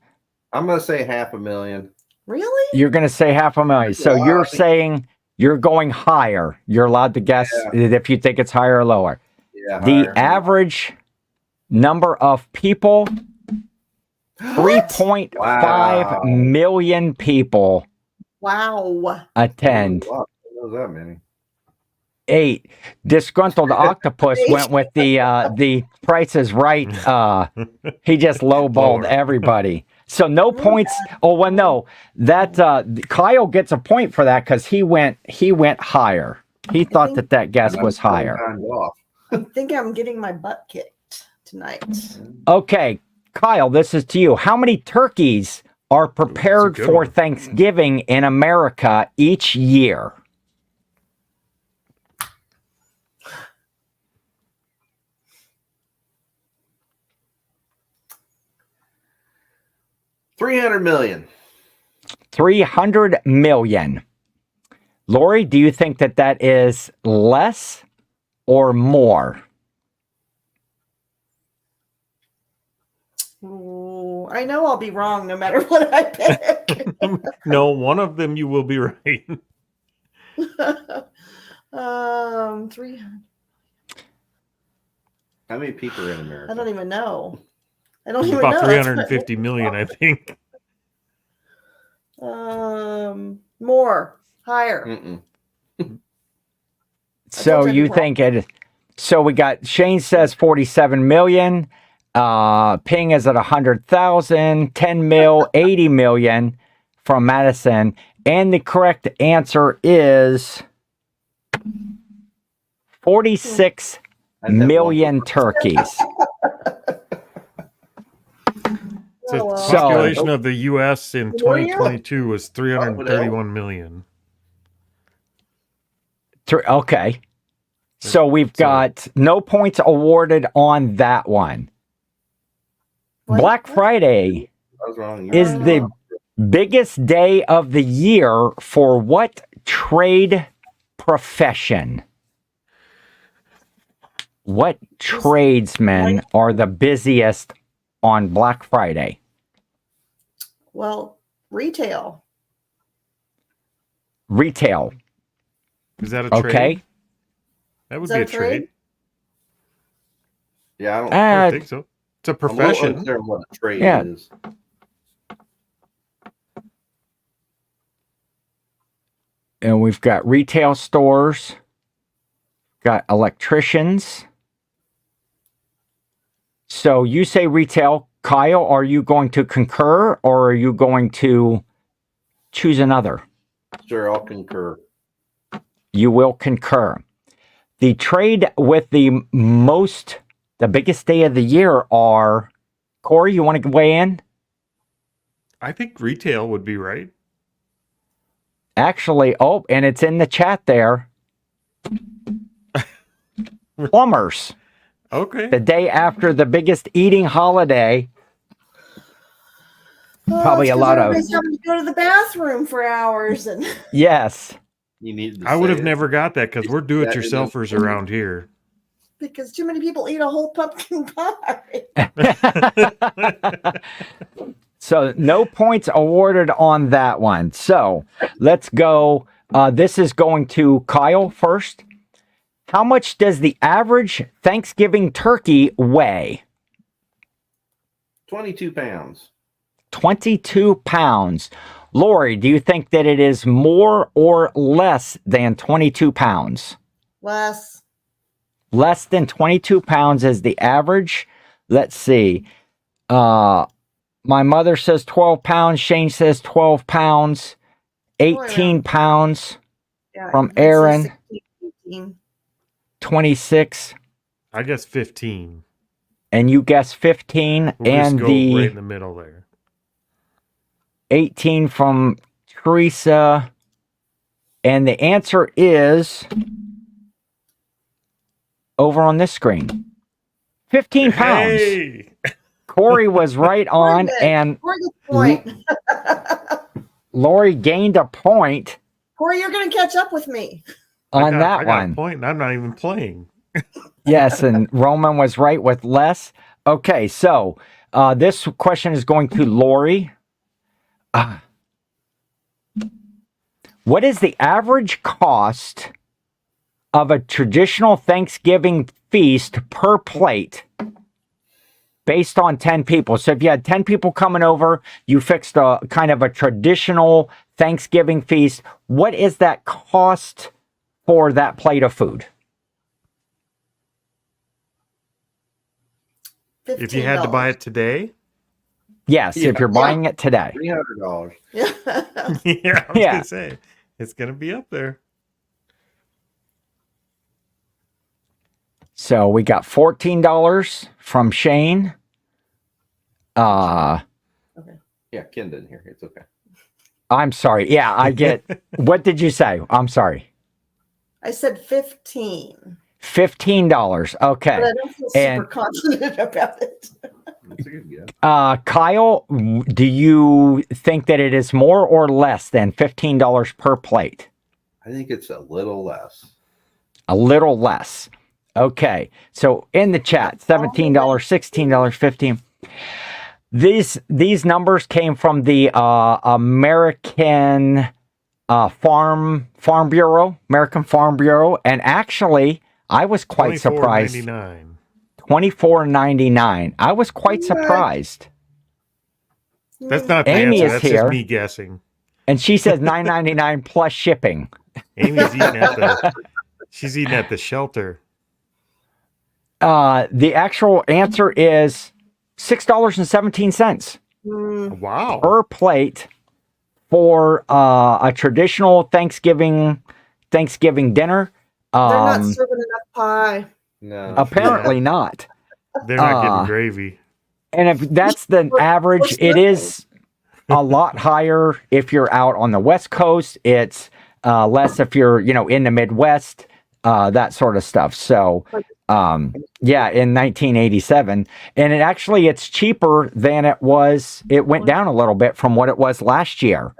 I'm going to say 500,000. Really? You're going to say 500,000. So Wow. you're saying you're going higher. You're allowed to guess if you think it's higher or lower. Yeah, The higher. average number of people, 3.5 million people Wow. attend. Wow, who knows that many? 8. Disgruntled Octopus went with the Price is Right. He just lowballed Lower. everybody. So no points. Oh well, no. That Kyle gets a point for that because he went higher. He thought that guess was higher. Timed off. I think I'm getting my butt kicked tonight. Okay, Kyle, this is to you. How many turkeys are prepared good for one. Thanksgiving in America each year? $300 million. 300 million. Lori, do you think that is less or more? Ooh, I know I'll be wrong no matter what I pick. No, one of them you will be right. 300. How many people are in America? I don't even know. I don't even know. About That's 350 million, I think. more, higher. Mm-mm. So told you you I'd be think it? So we got Shane says 47 million. Ping is at 100,000, 10 mil, 80 million from Madison. And the correct answer is 46 million turkeys. The Oh, well. population of the U.S. in 2022 was 331 million. Okay. So we've got no points awarded on that one. Black Friday I was wrong. is the biggest day of the year for what trade profession? What tradesmen are the busiest on Black Friday? Well, retail. Retail. Is that a trade? Okay. That would Is be that a a trade? trade. Yeah, I don't. I don't think so. It's a I'm a little profession. unclear on what a trade Yeah. is. And we've got retail stores, got electricians. So you say retail. Kyle, are you going to concur or are you going to choose another? Sure, I'll concur. You will concur. The trade with the biggest day of the year are, Corey, you want to weigh in? I think retail would be right. Actually, and it's in the chat there. Plumbers. Okay. The day after the biggest eating holiday. Probably it's a 'cause lot of- everybody's having to go to the bathroom for hours, and Yes. You need. To I would say have it. never got that because we're do-it-yourselfers around here. because too many people eat a whole pumpkin pie. So no points awarded on that one. So let's go. This is going to Kyle first. How much does the average Thanksgiving turkey weigh? 22 pounds. 22 pounds. Lori, do you think that it is more or less than 22 pounds? Less. Less than 22 pounds is the average. Let's see. My mother says 12 pounds. Shane says 12 pounds. 18 pounds Yeah, from I'd say Aaron. 16, 18. 26. I guess 15. And you guess 15. We'll And just go the right in the middle there. 18 from Teresa. And the answer is over on this screen. 15 pounds. Hey! Corey was right on, and Corey gets a point. Lori gained a point Corey, you're going to catch up with me. on I that got a one. point, and I'm not even playing. Yes, and Roman was right with less. Okay, so this question is going to Lori. What is the average cost of a traditional Thanksgiving feast per plate based on 10 people? So if you had 10 people coming over, you fixed a kind of a traditional Thanksgiving feast. What is that cost for that plate of food? $15. If you had to buy it today, Yes, if you're buying it today. $300. Yeah. yeah, I was Yeah. gonna say it's gonna be up there. So we got $14 from Shane. Yeah, Ken didn't hear. It's okay. I'm sorry. Yeah, I get. What did you say? I'm sorry. I said 15. $15. Okay. But I don't feel super And- confident about it. That's a good guess. Kyle, do you think that it is more or less than $15 per plate? I think it's a little less. A little less. Okay. So in the chat, $17, $16, $15. These numbers came from the American Farm Bureau, American Farm Bureau, and actually, I was quite surprised. $24.99. $24.99. I was quite What? surprised. That's not the Amy answer. is That's here. just me guessing. And she says $9.99 plus shipping. Amy's eating at the. She's eating at the shelter. The actual answer is $6.17 Wow. per plate for a traditional Thanksgiving dinner. They're not serving enough pie. No. Apparently not. They're not getting gravy. And if that's the average, it is a lot higher if you're out on the West Coast. It's less if you're, in the Midwest, that sort of stuff. So, yeah, in 1987. And it's cheaper than it was. It went down a little bit from what it was last year.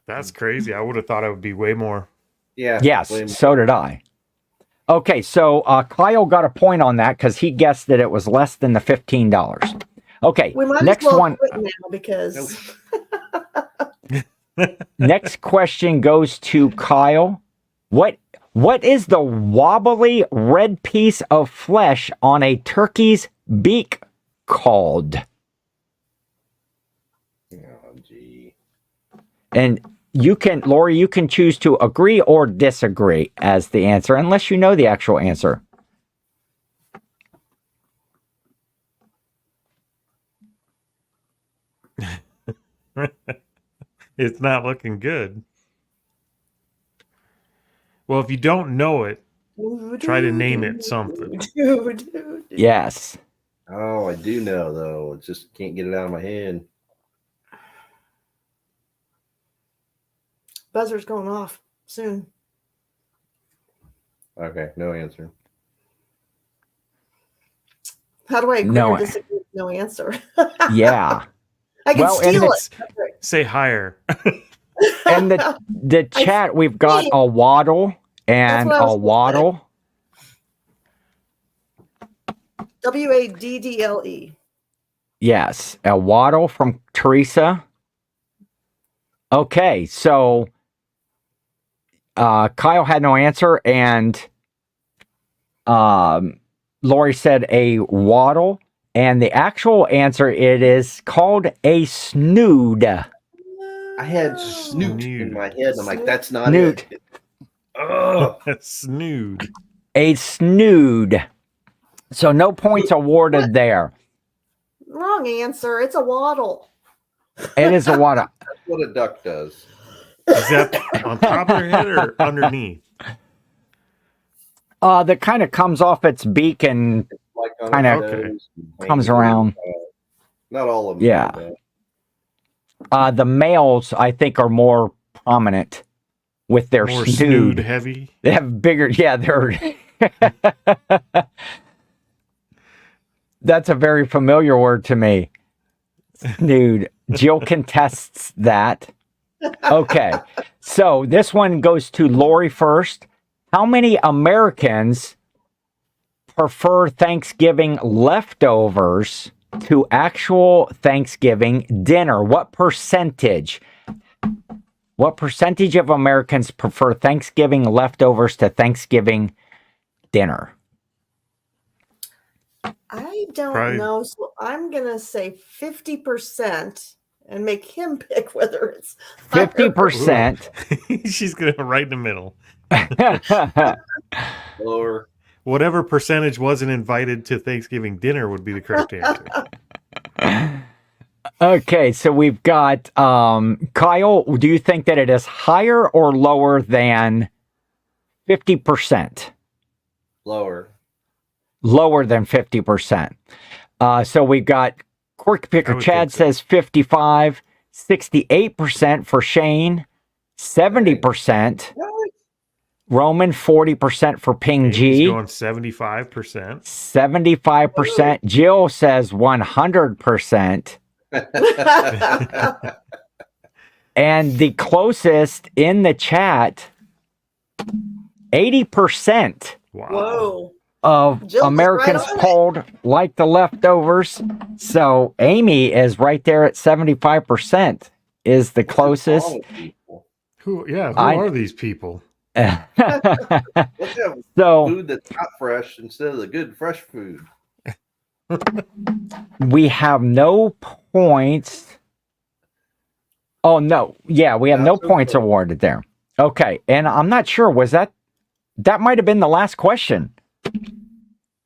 That's crazy. I would have thought it would be way more. Yeah. Yes, so did I. Okay, so Kyle got a point on that because he guessed that it was less than the $15. Okay, We might next as well one. quit now because Next question goes to Kyle. What is the wobbly red piece of flesh on a turkey's beak called? Oh, gee. And Lori, you can choose to agree or disagree as the answer, unless you know the actual answer. It's not looking good. Well, if you don't know it, try to name it something. Yes. Oh, I do know though. I just can't get it out of my head. buzzer's going off soon. Okay, no answer. How do I agree No. or disagree with no answer? Yeah. I can Well, and steal it's- it. Say higher. And the chat, we've got a waddle and That's what I was a waddle. WADDLE. Yes, a waddle from Teresa. Okay, so Kyle had no answer, and Lori said a waddle, and the actual answer, it is called a snood. I had snoot in my head. I'm like, that's not Snoot. it. Oh, Snood. A snood. So no points awarded there. Wrong answer. It's a waddle. It is a waddle. that's what a duck does. Is that on top of their head or underneath? That kind of comes off its beak and Like on Kinda its Okay. nose and comes hangs around. Not all of them. Yeah. do that. The males, I think, are more prominent with their More snood. snood heavy. They have bigger, yeah, they're. That's a very familiar word to me. Snood. Jill contests that. Okay. So this one goes to Lori first. How many Americans prefer Thanksgiving leftovers to actual Thanksgiving dinner? What percentage? What percentage of Americans prefer Thanksgiving leftovers to Thanksgiving dinner? I don't Probably- know. So I'm going to say 50% and make him pick whether it's 50%. She's going to right in the middle. Lower. Whatever percentage wasn't invited to Thanksgiving dinner would be the correct answer. Okay, so we've got Kyle. Do you think that it is higher or lower than 50%? Lower. Lower than 50%. So we've got Quirky I Picker would Chad think so. says 55, 68% for Shane, 70%. Roman, 40% for Ping He's G. going 75%. 75%. Jill says 100%. And the closest in the chat, 80% Wow. Whoa. of Jill's Americans right on it. polled like the leftovers. So Amy is right there at 75%, is the closest. Who I- are these people? Let's have So food that's not fresh instead of the good fresh food. we have no points. Oh, no. Yeah, we have no That's points okay. awarded there. Okay. And I'm not sure, was that might have been the last question.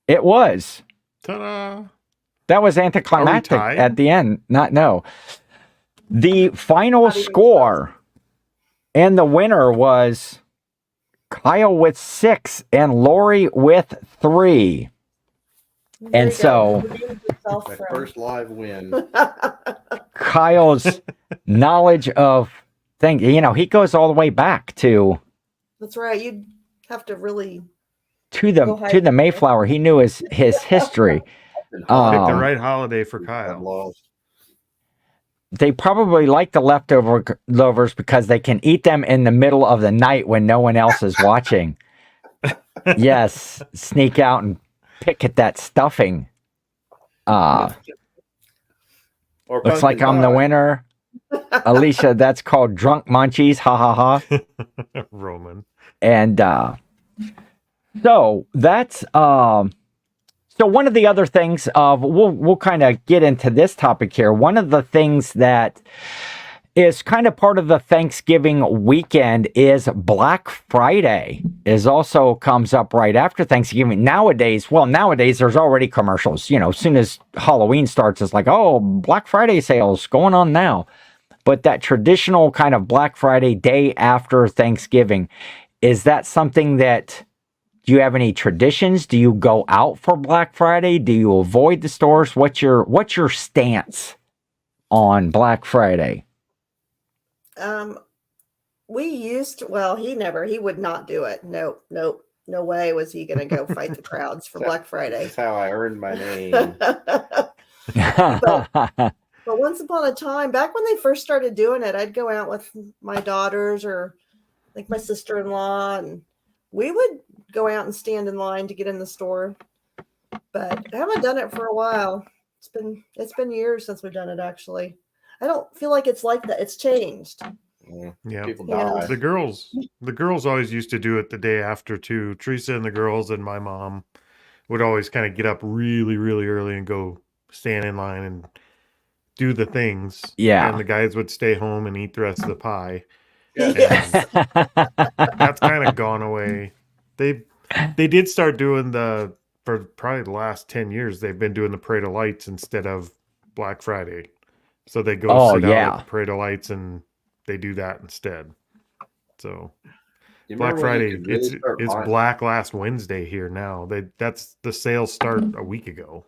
It was. Ta-da! That was anticlimactic tied? at the end. No. The final Not even score and the winner was Kyle with 6 and Lori with 3. There And you go. so Redeemed yourself My from- first live win. Kyle's knowledge of things, he goes all the way back to That's right. You'd have to really. to Go the hide. Mayflower. He knew his history. Pick the right holiday for I'm Kyle. lost. They probably like the leftovers because they can eat them in the middle of the night when no one else is watching. Yes, sneak out and pick at that stuffing. Or Looks like pumpkin I'm the pie. winner. Alicia, that's called drunk munchies. Ha ha ha. Roman. And so that's so one of the other things of we'll kind of get into this topic here. One of the things that is kind of part of the Thanksgiving weekend is Black Friday is also comes up right after Thanksgiving. Nowadays there's already commercials, as soon as Halloween starts, it's like, oh, Black Friday sales going on now. But that traditional kind of Black Friday day after Thanksgiving, is that something that, do you have any traditions? Do you go out for Black Friday? Do you avoid the stores? What's your stance on Black Friday? We used to, well, he would not do it. Nope. No way was he going to go fight the crowds for Black Friday. That's how I earned my name. But once upon a time, back when they first started doing it, I'd go out with my daughters or like my sister-in-law, and we would go out and stand in line to get in the store. But I haven't done it for a while. It's been years since we've done it, actually. I don't feel like it's like that. It's changed. Yeah. People Yeah. die. The girls always used to do it the day after too. Teresa and the girls and my mom would always kind of get up really, really early and go stand in line and do the things. Yeah. And the guys would stay home and eat the rest of the pie. Yes. That's kind of gone away. They did start doing for probably the last 10 years, they've been doing the Parade of Lights instead of Black Friday. So they go sit out at the Parade of Lights and they do that instead. So You Black remember when you Friday, could really start it's buying- Black last Wednesday here now. That's the sales start a week ago.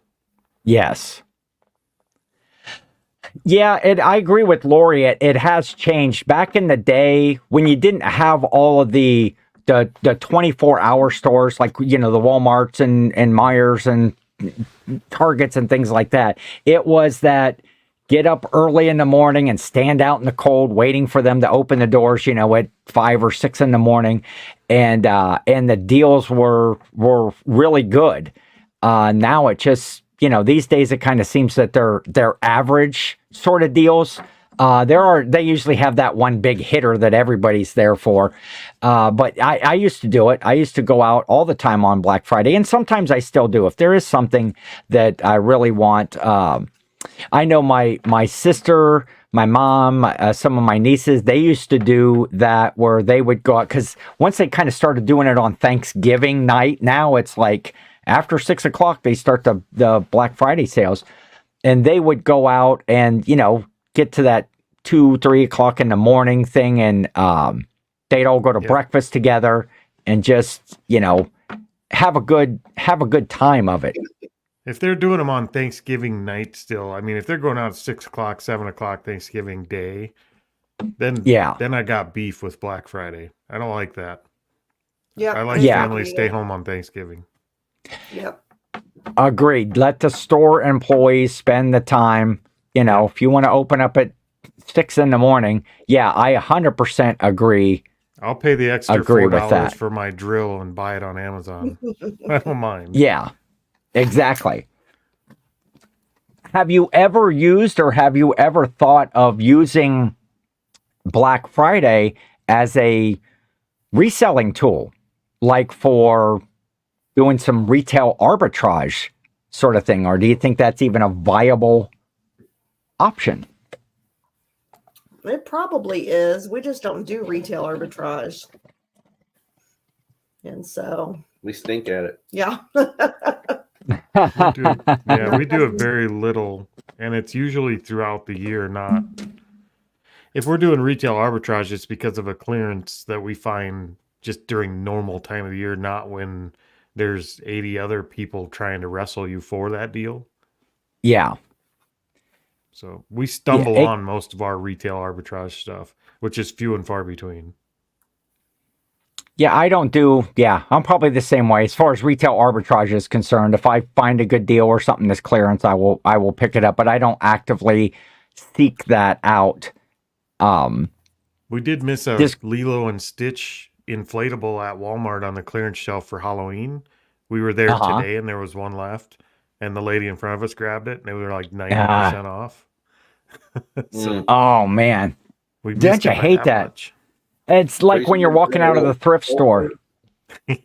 Yes. Yeah, I agree with Lori. It has changed. Back in the day when you didn't have all of the 24-hour stores like, the Walmarts and Myers and Targets and things like that, it was that get up early in the morning and stand out in the cold waiting for them to open the doors, at 5 or 6 in the morning. And the deals were really good. Now it just, these days it kind of seems that they're average sort of deals. They usually have that one big hitter that everybody's there for. But I used to do it. I used to go out all the time on Black Friday, and sometimes I still do. If there is something that I really want, I know my sister, my mom, some of my nieces, they used to do that where they would go out, because once they kind of started doing it on Thanksgiving night, now it's like after 6 o'clock, they start the Black Friday sales, and they would go out and, get to that 2-3 o'clock in the morning thing, and they'd all go to breakfast together and just, have a good time of it. If they're doing them on Thanksgiving night still, I mean, if they're going out at 6 o'clock, 7 o'clock Thanksgiving day, then I got beef with Black Friday. I don't like that. Yeah. I like families stay home on Thanksgiving. Yep. Agreed. Let the store employees spend the time. If you want to open up at 6 in the morning, I 100% agree. I'll pay the extra Agree with $4 that. for my drill and buy it on Amazon. I don't mind. Yeah, exactly. Have you ever used or have you ever thought of using Black Friday as a reselling tool, like for doing some retail arbitrage sort of thing? Or do you think that's even a viable option? It probably is. We just don't do retail arbitrage. And so, We stink at it. yeah. We do it very little, and it's usually throughout the year, not if we're doing retail arbitrage, it's because of a clearance that we find just during normal time of year, not when there's 80 other people trying to wrestle you for that deal. Yeah. So we stumble on most of our retail arbitrage stuff, which is few and far between. Yeah, I'm probably the same way. As far as retail arbitrage is concerned, if I find a good deal or something that's clearance, I will pick it up, but I don't actively seek that out. We did miss a Lilo and Stitch inflatable at Walmart on the clearance shelf for Halloween. We were there today and there was one left, and the lady in front of us grabbed it and they were like 90% off. Oh man. Don't you hate that? Much. It's like when you're walking out of the thrift store. It's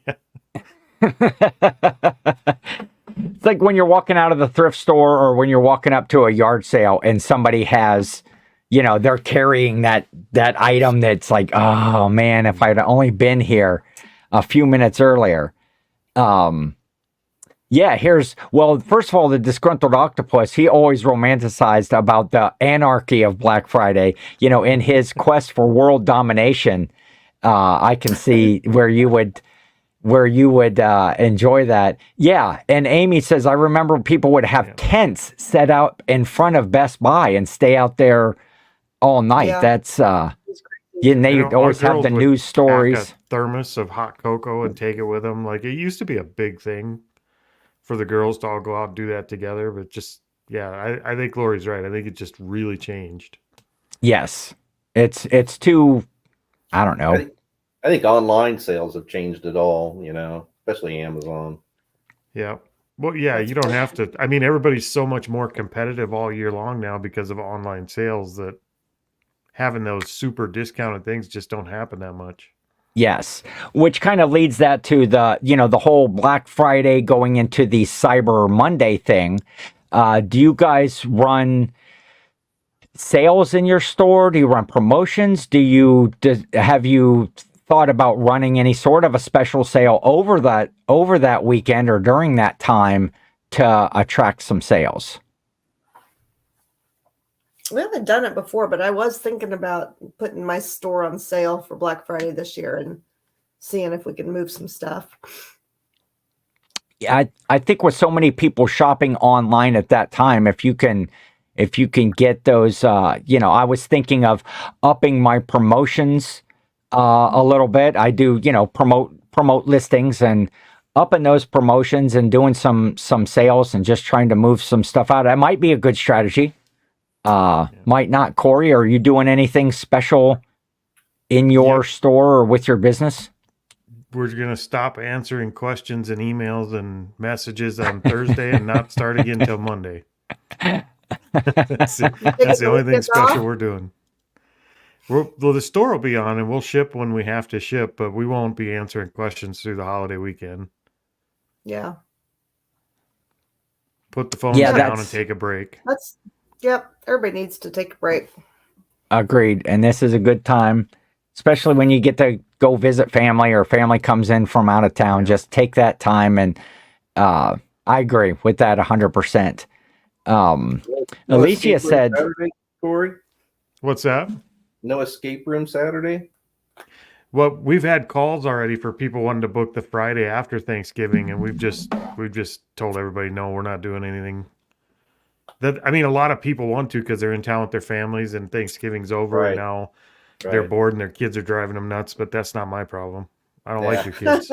like when you're walking out of the thrift store or when you're walking up to a yard sale and somebody has, they're carrying that item that's like, oh man, if I'd only been here a few minutes earlier. First of all, the disgruntled octopus, he always romanticized about the anarchy of Black Friday. In his quest for world domination, I can see where you would enjoy that. Yeah, and Amy says, I remember people would have tents set out in front of Best Buy and stay out there all night. Yeah. That's and they always have the news stories. Pack a thermos of hot cocoa and take it with them. Like, it used to be a big thing for the girls to all go out and do that together, but just, I think Lori's right. I think it just really changed. Yes. It's too, I don't know. I think online sales have changed it all, especially Amazon. Yeah. Well, yeah, you don't have to. I mean, everybody's so much more competitive all year long now because of online sales that having those super discounted things just don't happen that much. Yes, which kind of leads that to the whole Black Friday going into the Cyber Monday thing. Do you guys run sales in your store? Do you run promotions? Have you thought about running any sort of a special sale over that weekend or during that time to attract some sales? We haven't done it before, but I was thinking about putting my store on sale for Black Friday this year and seeing if we can move some stuff. Yeah, I think with so many people shopping online at that time, if you can get those, I was thinking of upping my promotions a little bit. I do, promote listings and upping those promotions and doing some sales and just trying to move some stuff out. That might be a good strategy. Might not. Corey, are you doing anything special in your store or with your business? We're going to stop answering questions and emails and messages on Thursday and not start again until Monday. That's the only thing special we're doing. The store will be on and we'll ship when we have to ship, but we won't be answering questions through the holiday weekend. Yeah. Put the phones down and take a break. Yep. Everybody needs to take a break. Agreed. And this is a good time, especially when you get to go visit family or family comes in from out of town. Just take that time. And I agree with that 100%. Alicia said, Saturday, Corey? What's that? No escape room Saturday? Well, we've had calls already for people wanting to book the Friday after Thanksgiving, and we've just told everybody, no, we're not doing anything. A lot of people want to because they're in town with their families and Thanksgiving's over and now they're bored and their kids are driving them nuts, but that's not my problem. I don't like your kids.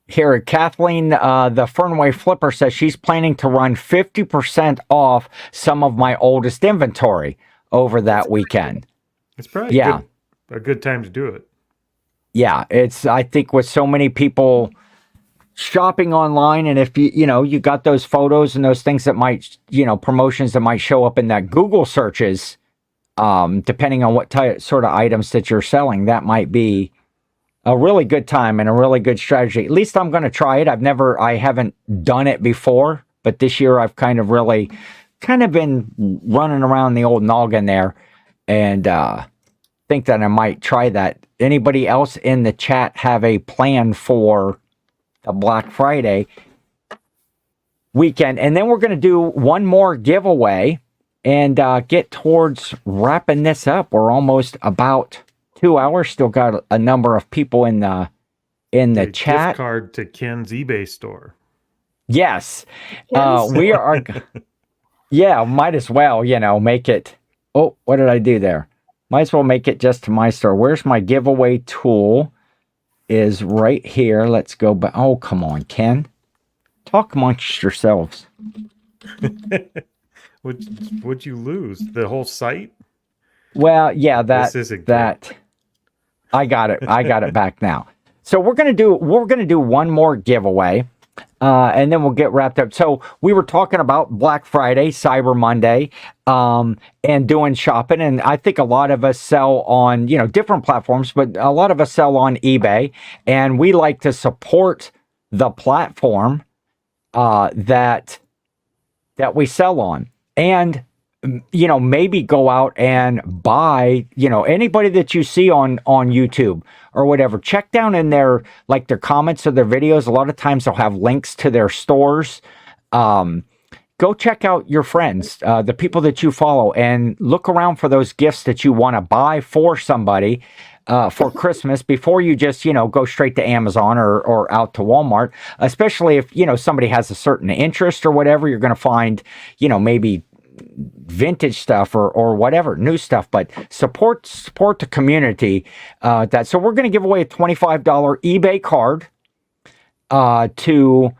Here, Kathleen, the Fernway Flipper says she's planning to run 50% off some of my oldest inventory over that weekend. It's probably a good time to do it. Yeah, I think with so many people shopping online, and if you got those photos and those things that might, promotions that might show up in that Google searches, depending on what sort of items that you're selling, that might be a really good time and a really good strategy. At least I'm going to try it. I haven't done it before, but this year I've kind of been running around the old noggin there and think that I might try that. Anybody else in the chat have a plan for the Black Friday weekend? And then we're going to do one more giveaway and get towards wrapping this up. We're almost about 2 hours. Still got a number of people in the chat. Gift card to Ken's eBay store. Yes, we are. Yeah, might as well, make it. Oh, what did I do there? Might as well make it just to my store. Where's my giveaway tool? Is right here. Let's go back. Oh, come on, Ken. Talk amongst yourselves. Would you lose the whole site? Well, yeah, This isn't that. I got it. I got it back now. So we're gonna do one more giveaway. And then we'll get wrapped up. So we were talking about Black Friday, Cyber Monday, and doing shopping. And I think a lot of us sell on, different platforms, but a lot of us sell on eBay. And we like to support the platform that we sell on. And maybe go out and buy, anybody that you see on YouTube or whatever, check down in their comments of their videos. A lot of times they'll have links to their stores. Go check out your friends, the people that you follow, and look around for those gifts that you want to buy for somebody for Christmas before you just, go straight to Amazon or out to Walmart, especially if, somebody has a certain interest or whatever. You're going to find, maybe vintage stuff or whatever, new stuff, but support the community. So we're going to give away a $25 eBay card to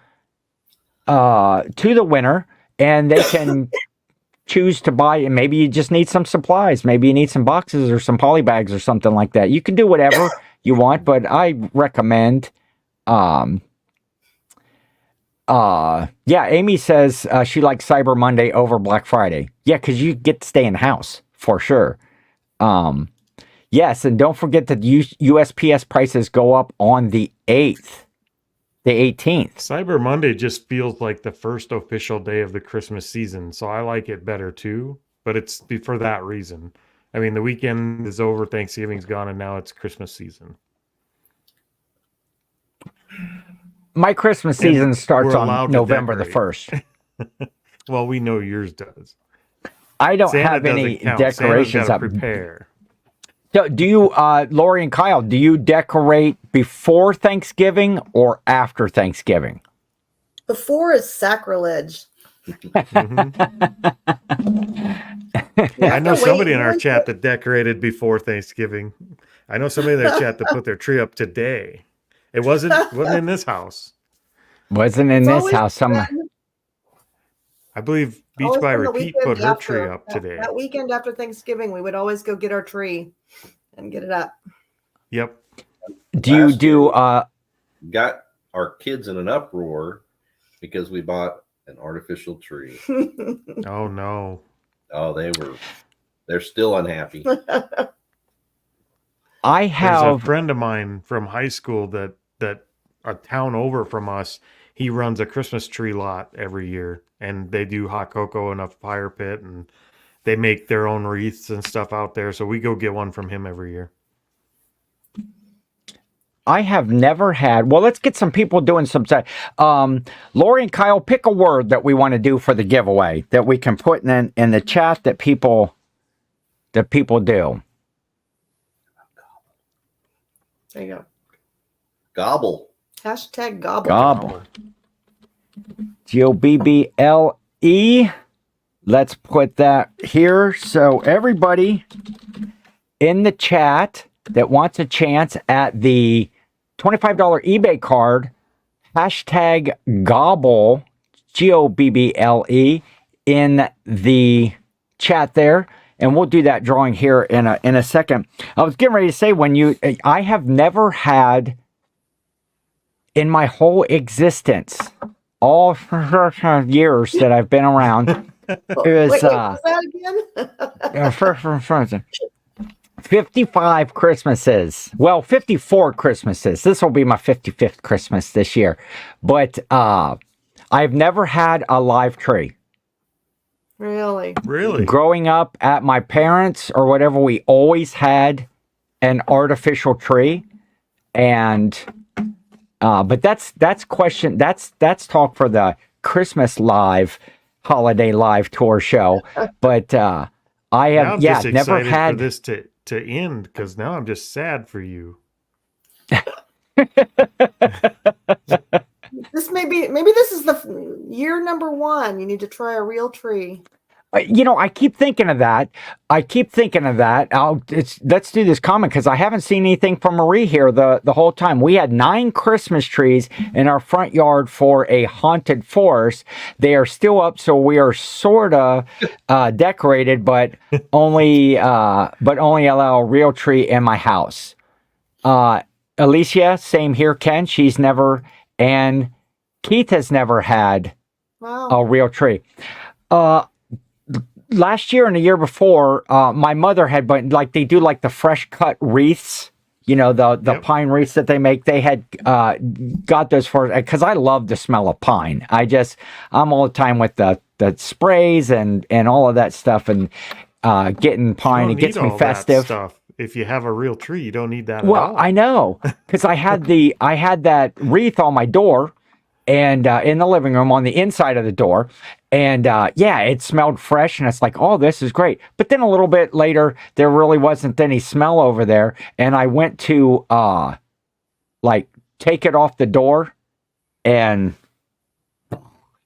the winner, and they can choose to buy. And maybe you just need some supplies. Maybe you need some boxes or some poly bags or something like that. You can do whatever you want, but I recommend. Yeah, Amy says she likes Cyber Monday over Black Friday. Yeah, because you get to stay in the house for sure. Yes, and don't forget that USPS prices go up on the 8th, the 18th. Cyber Monday just feels like the first official day of the Christmas season, so I like it better too. But it's for that reason. I mean, the weekend is over, Thanksgiving's gone, and now it's Christmas season. My Christmas season starts allowed on to November the decorate. 1st. Well, we know yours does. I don't Santa have any doesn't count. decorations Santa's up. gotta prepare. So do you, Lori and Kyle, do you decorate before Thanksgiving or after Thanksgiving? Before is sacrilege. I know somebody in our chat that decorated before Thanksgiving. I know somebody in their chat that put their tree up today. It wasn't in this house. Wasn't in this house. I believe Beach Always by on the Repeat weekend put her after- tree up today. That weekend after Thanksgiving, we would always go get our tree and get it up. Yep. Do you do Got our kids in an uproar because we bought an artificial tree. Oh no. Oh, they're still unhappy. I There's a have friend of mine from high school that a town over from us, he runs a Christmas tree lot every year, and they do hot cocoa in a fire pit, and they make their own wreaths and stuff out there. So we go get one from him every year. I have never had. Well, let's get some people doing some. Lori and Kyle, pick a word that we want to do for the giveaway that we can put in the chat that people do. There you go. Gobble. Hashtag gobble. Gobble. GOBBLE. Let's put that here. So everybody in the chat that wants a chance at the $25 eBay card, hashtag gobble, GOBBLE, in the chat there. And we'll do that drawing here in a second. I was getting ready to say, I have never had in my whole existence, all years that I've been around, it was Wait, what's that again? 55 Christmases. Well, 54 Christmases. This will be my 55th Christmas this year. But I've never had a live tree. Really? Really? Growing up at my parents' or whatever, we always had an artificial tree, and but that's talk for the Christmas holiday live tour show. But I Now have I'm just never excited had for this to end because now I'm just sad for you. Maybe this is the year number 1. You need to try a real tree. I keep thinking of that. Let's do this comment because I haven't seen anything from Marie here the whole time. We had 9 Christmas trees in our front yard for a haunted forest. They are still up, so we are sort of decorated, but only allow a real tree in my house. Alicia, same here. Ken, she's never, and Keith has never had a real tree. Last year and the year before, my mother had, but they do the fresh cut wreaths, the pine wreaths that they make. They had got those for, because I love the smell of pine. I'm all the time with the sprays and all of that stuff, and getting pine. It gets me festive. Stuff. If you have a real tree, you don't need that. Well, at all. I know, because I had that wreath on my door, and in the living room on the inside of the door. And it smelled fresh, and it's like, oh, this is great. But then a little bit later, there really wasn't any smell over there. And I went to take it off the door, and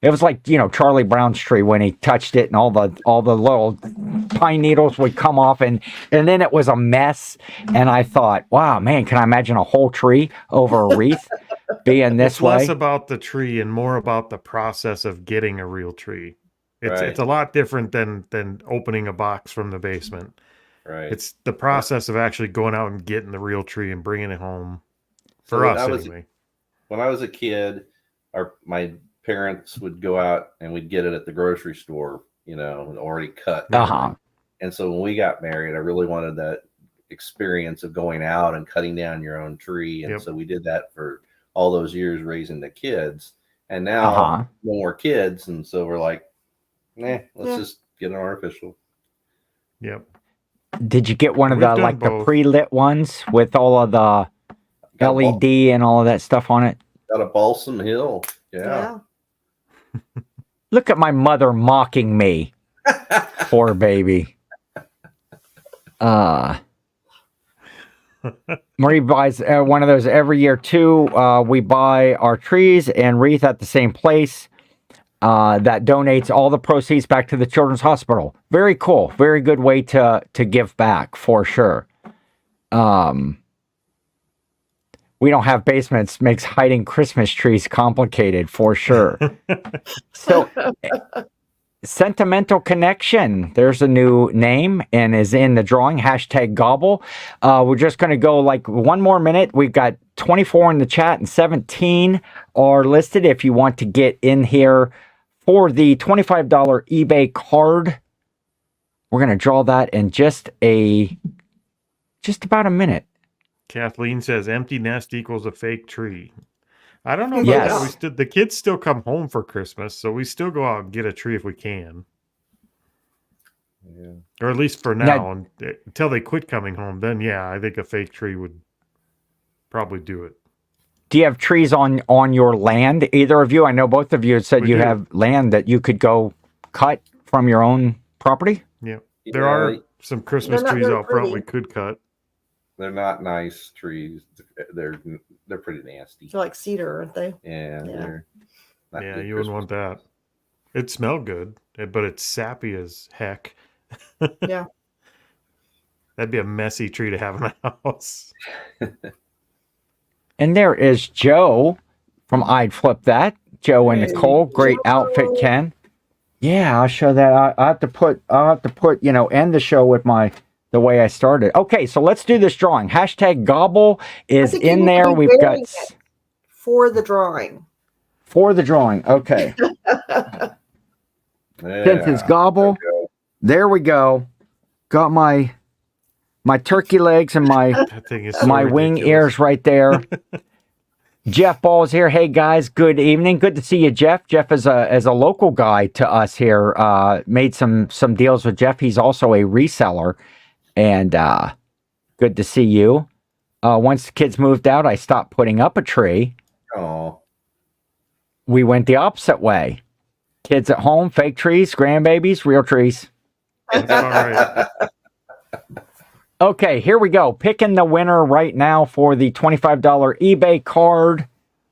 it was like, Charlie Brown's tree when he touched it, and all the little pine needles would come off, and then it was a mess. And I thought, wow, man, can I imagine a whole tree over a wreath being this way? Less about the tree and more about the process of getting a real tree. It's a lot different than opening a box from the basement. Right. It's the process of actually going out and getting the real tree and bringing it home. For us, anyway. When I was a kid, my parents would go out and we'd get it at the grocery store, already cut. And so when we got married, I really wanted that experience of going out and cutting down your own tree. And so we did that for all those years raising the kids. And now no more kids. And so we're like, let's just get an artificial. Yep. Did you get one of the pre-lit ones with all of the LED and all of that stuff on it? Got a Balsam Hill. Yeah. Look at my mother mocking me. Poor baby. Marie buys one of those every year too. We buy our trees and wreath at the same place that donates all the proceeds back to the Children's Hospital. Very cool. Very good way to give back for sure. We don't have basements, makes hiding Christmas trees complicated for sure. So, Sentimental Connection, there's a new name and is in the drawing, #Gobble. We're just going to go one more minute. We've got 24 in the chat and 17 are listed if you want to get in here for the $25 eBay card. We're going to draw that in just about a minute. Kathleen says empty nest equals a fake tree. I don't know about that. The kids still come home for Christmas, so we still go out and get a tree if we can. Yeah. Or at least for now, until they quit coming home. Then, I think a fake tree would probably do it. Do you have trees on your land, either of you? I know both of you had said you have land that you could go cut from your own property. Yeah. There are some Christmas trees out front we could cut. They're not nice trees. They're pretty nasty. They're like cedar, aren't they? Yeah. Yeah, you wouldn't want that. It smelled good, but it's sappy as heck. Yeah. That'd be a messy tree to have in a house. And there is Joe from I'd Flip That. Joe and Nicole, great outfit, Ken. Yeah, I'll show that. I'll have to put, end the show with the way I started. Okay, so let's do this drawing. #Gobble is in there. We've got for the drawing. Okay. Since it's Gobble, there we go. Got my turkey legs and my wing ears right there. Jeff Ball's here. Hey guys, good evening. Good to see you, Jeff. Jeff is a local guy to us here. Made some deals with Jeff. He's also a reseller. And Good to see you. Once the kids moved out, I stopped putting up a tree. Oh, We went the opposite way. Kids at home, fake trees, grandbabies, real trees. That's all right. Okay, here we go. Picking the winner right now for the $25 eBay card.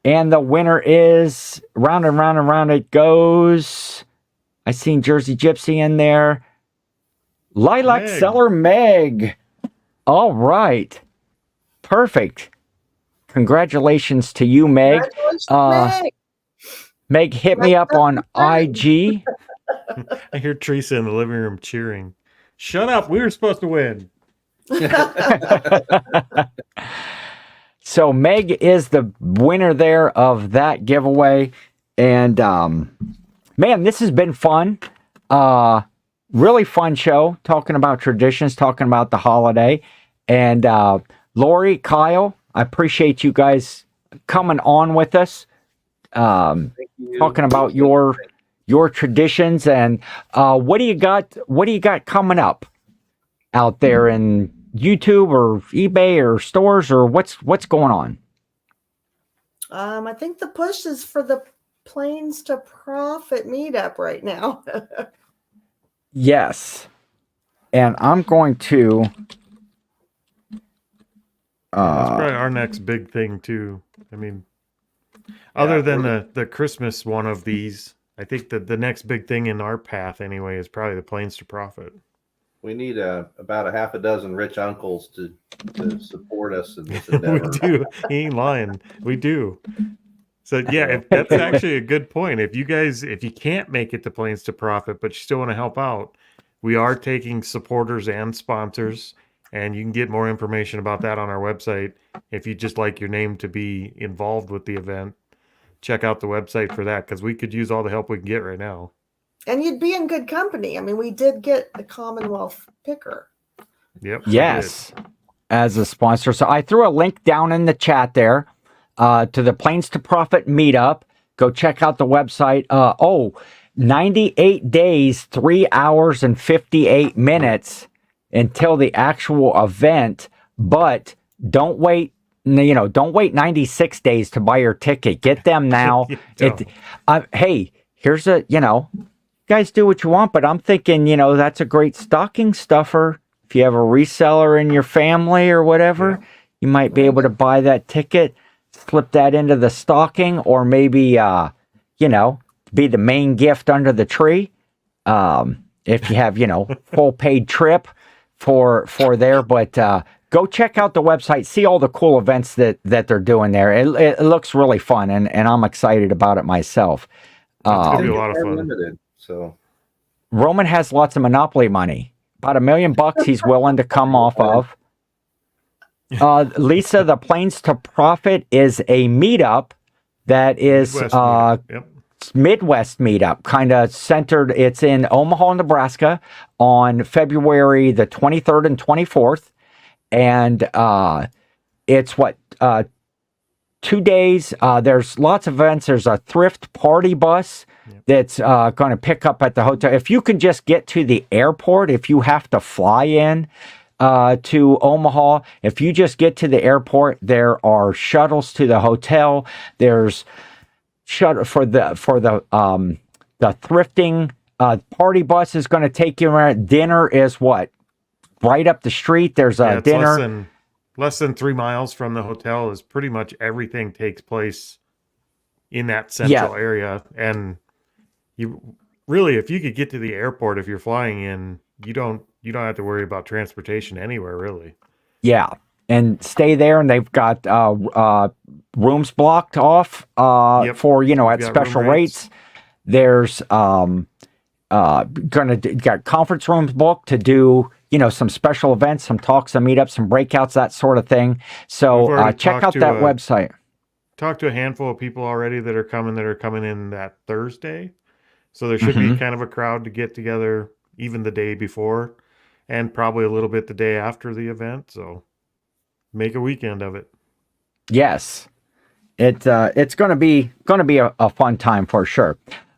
And the winner is round and round and round it goes. I seen Jersey Gypsy in there. Lilac Meg. Seller Meg. All right. Perfect. Congratulations to you, Meg. Congratulations, Meg. Meg, hit me up on IG. I hear Teresa in the living room cheering. Shut up. We were supposed to win. So Meg is the winner there of that giveaway. And man, this has been fun. Really fun show, talking about traditions, talking about the holiday. And Lori, Kyle, I appreciate you guys coming on with us. Thank you. Talking about your traditions and what do you got coming up out there in YouTube or eBay or stores, or what's going on? I think the push is for the Planes to Profit meetup right now. Yes. And I'm going to That's probably our next big thing too. I mean, other than the Christmas one of these, I think that the next big thing in our path anyway is probably the Planes to Profit. We need about a half a dozen rich uncles to support us in this We endeavor. do. He ain't lying. We do. So yeah, that's actually a good point. If you can't make it to Planes to Profit, but you still want to help out, we are taking supporters and sponsors, and you can get more information about that on our website. If you just like your name to be involved with the event, check out the website for that, because we could use all the help we can get right now. And you'd be in good company. I mean, we did get a Commonwealth picker. Yep. we yes, as a sponsor. So I threw a link down in the chat there to the Planes to Profit meetup. Go check out the website. 98 days, 3 hours and 58 minutes until the actual event. But don't wait. Don't wait 96 days to buy your ticket. Get them now. Hey, here's guys do what you want, but I'm thinking, that's a great stocking stuffer. If you have a reseller in your family or whatever, you might be able to buy that ticket, slip that into the stocking, or maybe, be the main gift under the tree. If you have, full paid trip for there, but go check out the website, see all the cool events that they're doing there. It looks really fun, and I'm excited about it myself. It's gonna be a lot of fun. Limited, so Roman has lots of Monopoly money, about $1 million he's willing to come off of. Lisa, the Planes to Profit is a meetup that is Midwest meetup. Yep. Midwest meetup, kind of centered. It's in Omaha, Nebraska on February the 23rd and 24th. And it's 2 days. There's lots of events. There's a thrift party bus that's going to pick up at the hotel. If you can just get to the airport, if you have to fly in to Omaha, if you just get to the airport, there are shuttles to the hotel. There's shuttle for the thrifting party bus is going to take you around. Dinner is right up the street. There's a dinner. Less than 3 miles from the hotel is pretty much everything takes place in that central area. And you really, if you could get to the airport, if you're flying in, you don't have to worry about transportation anywhere, really. Yeah. And stay there, and they've got rooms blocked off for at special rates. There's got conference rooms booked to do some special events, some talks, some meetups, some breakouts, that sort of thing. So check out that website. Talked to a handful of people already that are coming in that Thursday. So there should be kind of a crowd to get together even the day before, and probably a little bit the day after the event. So make a weekend of it. Yes, it's going to be a fun time for sure.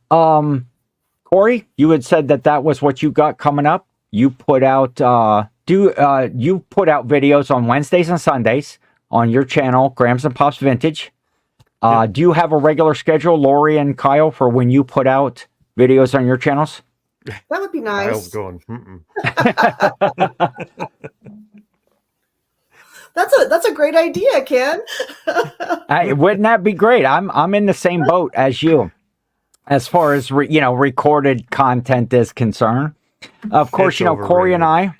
Corey, you had said that was what you got coming up. You put out you put out videos on Wednesdays and Sundays on your channel, Grams and Pops Vintage. Do you have a regular schedule, Lori and Kyle, for when you put out videos on your channels? That would be Kyle's nice. going. That's a great idea, Ken. Wouldn't that be great? I'm in the same boat as you, as far as recorded content is concerned. Of course, It's Corey and overrated.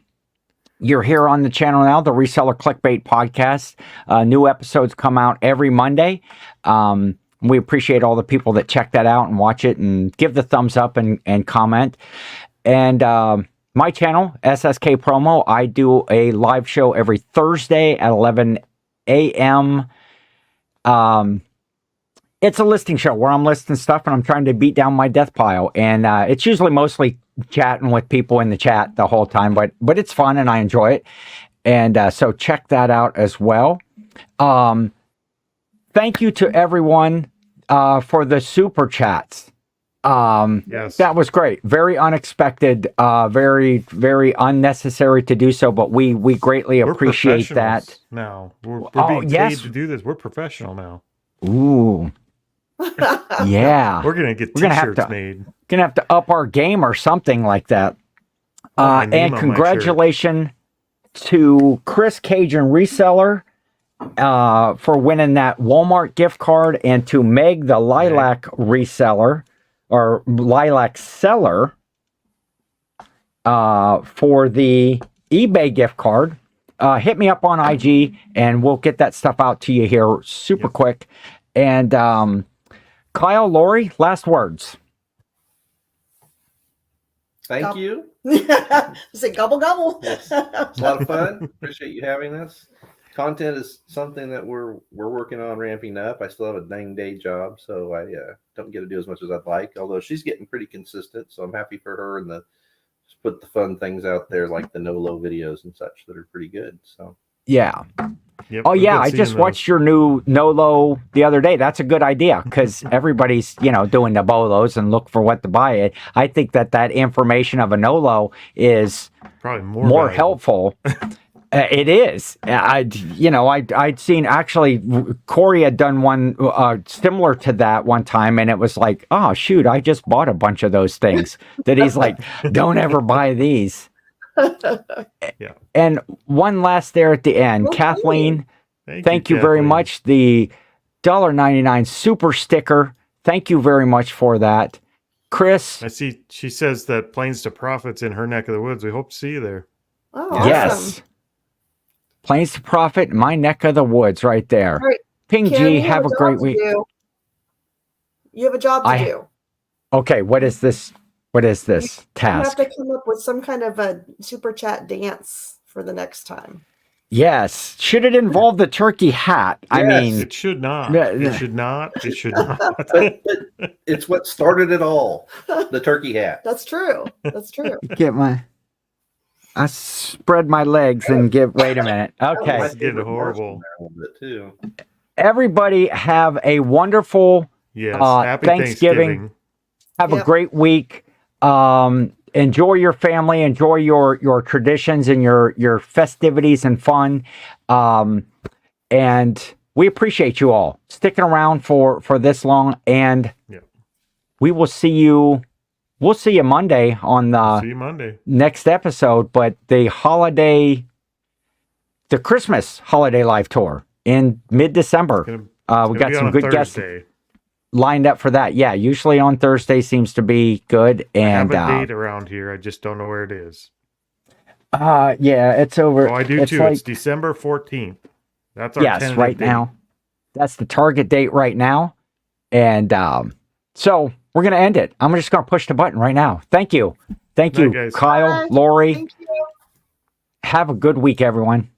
you're here on the channel now, the Reseller Clickbait Podcast. New episodes come out every Monday. We appreciate all the people that check that out and watch it and give the thumbs up and comment. And my channel, SSK Promo, I do a live show every Thursday at 11 a.m. It's a listing show where I'm listing stuff and I'm trying to beat down my death pile. And it's usually mostly chatting with people in the chat the whole time, but it's fun and I enjoy it. And so check that out as well. Thank you to everyone for the super chats. Yes. That was great. Very unexpected, very, very unnecessary to do so, but we greatly We're appreciate that. professionals now. We're being paid to do this. We're professional now. Ooh. Yeah. We're gonna get We're gonna have t-shirts to- made. Gonna have to up our game or something like that. My name And on my congratulations to Chris Cajun Reseller for winning that Walmart gift card, and to Meg the Lilac Reseller or Lilac Seller for the eBay gift card. Hit me up on IG and we'll get that stuff out to you here super quick. And Kyle, Lori, last words. Thank you. Say gobble gobble. Yes. It's a lot of fun. Appreciate you having us. Content is something that we're working on ramping up. I still have a dang day job, so I don't get to do as much as I'd like. Although she's getting pretty consistent, so I'm happy for her and just put the fun things out there like the no-low videos and such that are pretty good. So Yeah. Yep, Oh we've yeah, been I seeing just those. watched your new Nolo the other day. That's a good idea because everybody's doing the bolos and look for what to buy. It. I think that information of a Nolo is Probably more valuable. helpful. It is. I'd seen actually Corey had done one similar to that one time, and it was like, oh shoot, I just bought a bunch of those things. That he's like, don't ever buy these. Yeah. And one last there at the end, Okay. Kathleen. Thank you very Kathleen. much. The $1.99 super sticker. Thank you very much for that. Chris, I see she says that Planes to Profit's in her neck of the woods. We hope to see you there. Oh, awesome. yes. Planes to Profit, my neck of the woods right there. All right, Ping Ken, G, you have a job great to week. do. You have a job to do. Okay, what is this? What is this You task? have to come up with some kind of a super chat dance for the next time. Yes. Should it involve the turkey hat? I Yes. mean, It should not. Yeah, It yeah. should not. It should not. but it's what started it all. The turkey hat. That's true. That's true. I spread my legs and wait a minute. Okay. It's getting horrible. A little bit too. Everybody have a wonderful, Yes. Happy Thanksgiving. have a Yep. great week. Enjoy your family, enjoy your traditions and your festivities and fun. And we appreciate you all sticking around for this long. And Yeah. we will see you. We'll see you Monday on the See you Monday. next episode. But the Christmas holiday live tour in mid-December. Gonna- We It'll got be some on good guests Thursday. lined up for that. Yeah, usually on Thursday seems to be good. I And have a date around here. I just don't know where it is. yeah, it's over. Oh, I do it's too. like- It's December 14th. That's our yes, tentative right date. now. That's the target date right now. And so we're going to end it. I'm just going to push the button right now. Thank you. Thank Night, you, guys. Kyle, Bye. Lori. Thank you. Have a good week, everyone.